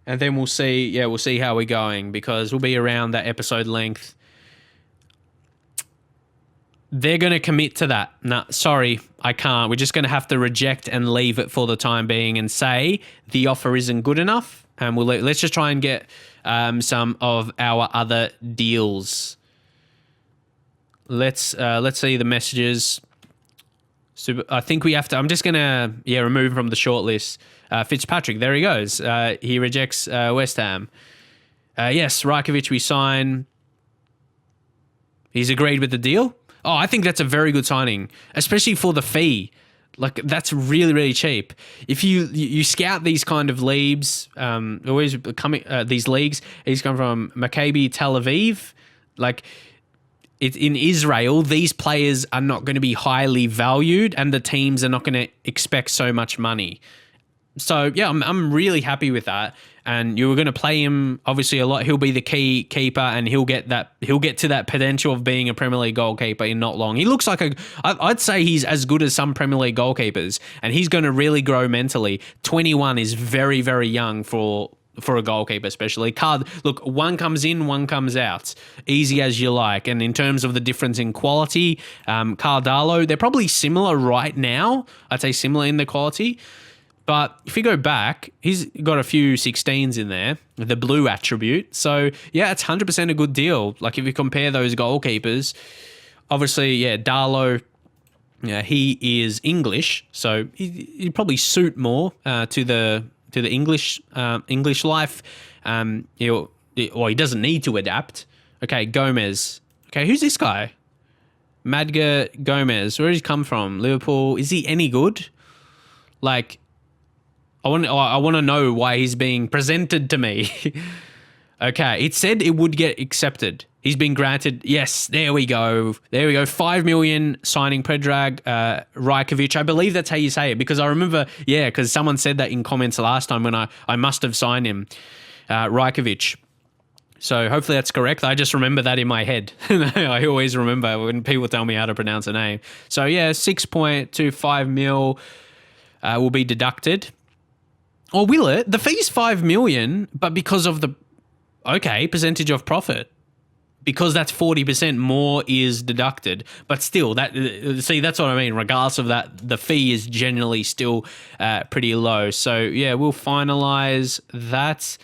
we'll see, we'll see how we're going, because we'll be around that episode length. They're going to commit to that. No, sorry, I can't. We're just going to have to reject and leave it for the time being and say the offer isn't good enough. And let's just try and get some of our other deals. Let's see the messages. So I think we have to. I'm just gonna remove him from the short list. Fitzpatrick, there he goes. He rejects West Ham. Yes, Rajkovic we sign. He's agreed with the deal. Oh, I think that's a very good signing, especially for the fee. Like, that's really, really cheap. If you scout these kind of leagues, always coming these leagues, he's come from Maccabi Tel Aviv. Like, it's in Israel, these players are not going to be highly valued, and the teams are not going to expect so much money. So I'm really happy with that. And you were going to play him obviously a lot. He'll be the key keeper, and he'll get to that potential of being a Premier League goalkeeper in not long. He looks like I'd say he's as good as some Premier League goalkeepers, and he's going to really grow mentally. 21 is very, very young for a goalkeeper, especially. Look, one comes in, one comes out. Easy as you like. And in terms of the difference in quality, Cardalo, they're probably similar right now. I'd say similar in the quality. But if you go back, he's got a few 16s in there, the blue attribute. So, it's 100% a good deal. Like, if you compare those goalkeepers, obviously, Darlow, he is English, so he'd probably suit more to the English life. He doesn't need to adapt. Okay, Gomez. Okay, who's this guy? Madga Gomez. Where does he come from? Liverpool. Is he any good? Like, I want to know why he's being presented to me. Okay, it said it would get accepted. He's been granted. Yes, there we go. 5 million signing Predrag Rajkovic. I believe that's how you say it, because I remember, because someone said that in comments last time when I must have signed him, Rajkovic. So hopefully that's correct. I just remember that in my head. I always remember when people tell me how to pronounce a name. So 6.25 mil will be deducted. Or will it? The fee's 5 million, but because of the percentage of profit, because that's 40% more is deducted. But still, that's what I mean. Regardless of that, the fee is generally still pretty low. So we'll finalize that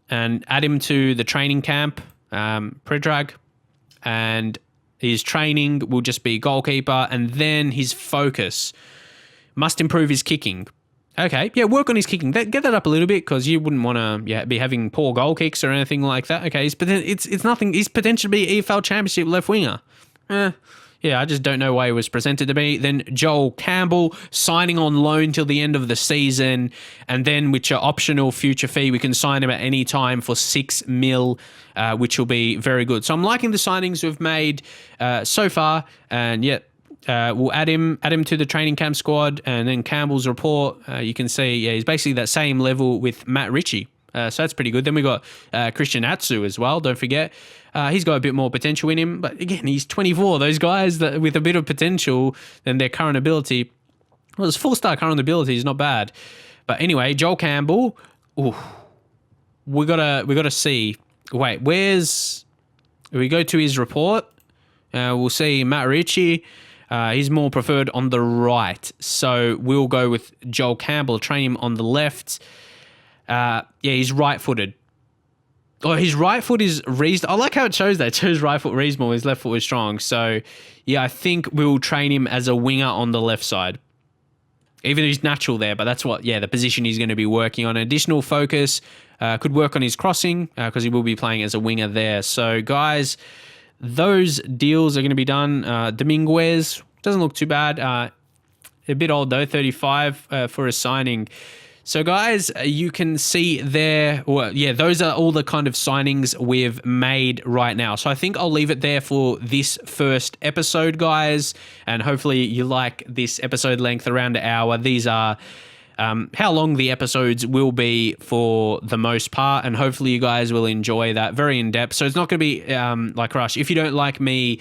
and add him to the training camp, Predrag, and his training will just be goalkeeper, and then his focus must improve his kicking. Okay, work on his kicking. Get that up a little bit, because you wouldn't want to be having poor goal kicks or anything like that. Okay, but it's nothing. He's potentially be EFL Championship left winger. I just don't know why it was presented to me. Then Joel Campbell signing on loan till the end of the season, and then with your optional future fee, we can sign him at any time for 6 mil, which will be very good. So I'm liking the signings we've made so far, and we'll add him to the training camp squad. And then Campbell's report, you can see, he's basically that same level with Matt Ritchie. So that's pretty good. Then we got Christian Atsu as well. Don't forget, he's got a bit more potential in him. But again, he's 24. Those guys that with a bit of potential than their current ability. Well, his 4-star current ability is not bad. But anyway, Joel Campbell. We gotta see. Wait, we go to his report. We'll see Matt Ritchie. He's more preferred on the right. So we'll go with Joel Campbell, train him on the left. He's right-footed. Oh, his right foot is reasonable. I like how it shows that. It shows right foot reasonable, his left foot was strong. So, I think we'll train him as a winger on the left side. even if he's natural there, but that's what, the position he's going to be working on. Additional focus, could work on his crossing because he will be playing as a winger there. So, guys, those deals are going to be done. Dominguez doesn't look too bad. A bit old, though, 35 for a signing. So, guys, you can see there, those are all the kind of signings we've made right now. So I think I'll leave it there for this first episode, guys, and hopefully you like this episode length around an hour. These are how long the episodes will be for the most part, and hopefully you guys will enjoy that. Very in-depth. So it's not going to be like Rush. If you don't like me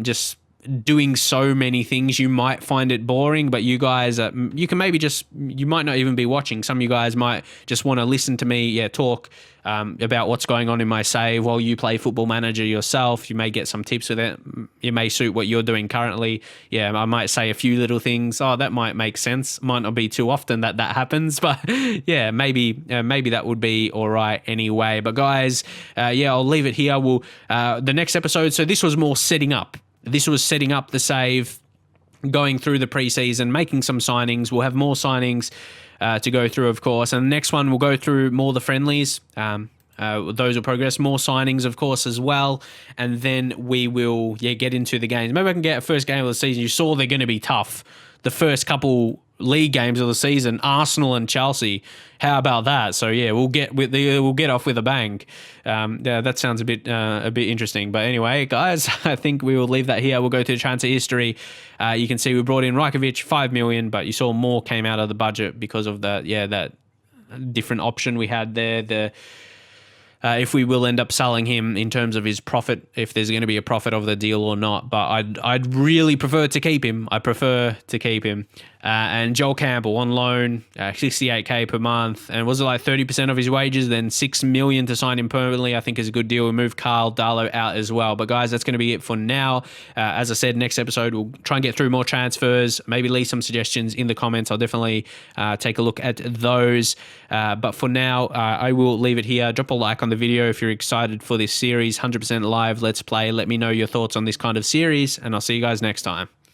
just doing so many things, you might find it boring, but you guys, you can maybe you might not even be watching. Some of you guys might just want to listen to me talk about what's going on in my save while you play Football Manager yourself. You may get some tips with it. It may suit what you're doing currently. I might say a few little things. Oh, that might make sense. Might not be too often that happens, but maybe that would be all right anyway. But guys, I'll leave it here. We'll the next episode. So this was more setting up. This was setting up the save, going through the preseason, making some signings. We'll have more signings to go through, of course. And the next one, we'll go through more the friendlies. Those will progress. More signings, of course, as well. And then we will get into the games. Maybe I can get a first game of the season. You saw they're going to be tough. The first couple league games of the season, Arsenal and Chelsea. How about that? So we'll get off with a bang. That sounds a bit interesting. But anyway, guys, I think we will leave that here. We'll go to transfer history. You can see we brought in Rajkovic, 5 million, but you saw more came out of the budget because of that different option we had there. If we will end up selling him in terms of his profit, if there's going to be a profit of the deal or not. But I'd really prefer to keep him. And Joel Campbell on loan, 68k per month. And was it like 30% of his wages? Then 6 million to sign him permanently, I think is a good deal. We moved Carl Darlow out as well. But guys, that's going to be it for now. As I said, next episode, we'll try and get through more transfers. Maybe leave some suggestions in the comments. I'll definitely take a look at those. But for now, I will leave it here. Drop a like on the video if you're excited for this series. 100% live, let's play. Let me know your thoughts on this kind of series. And I'll see you guys next time.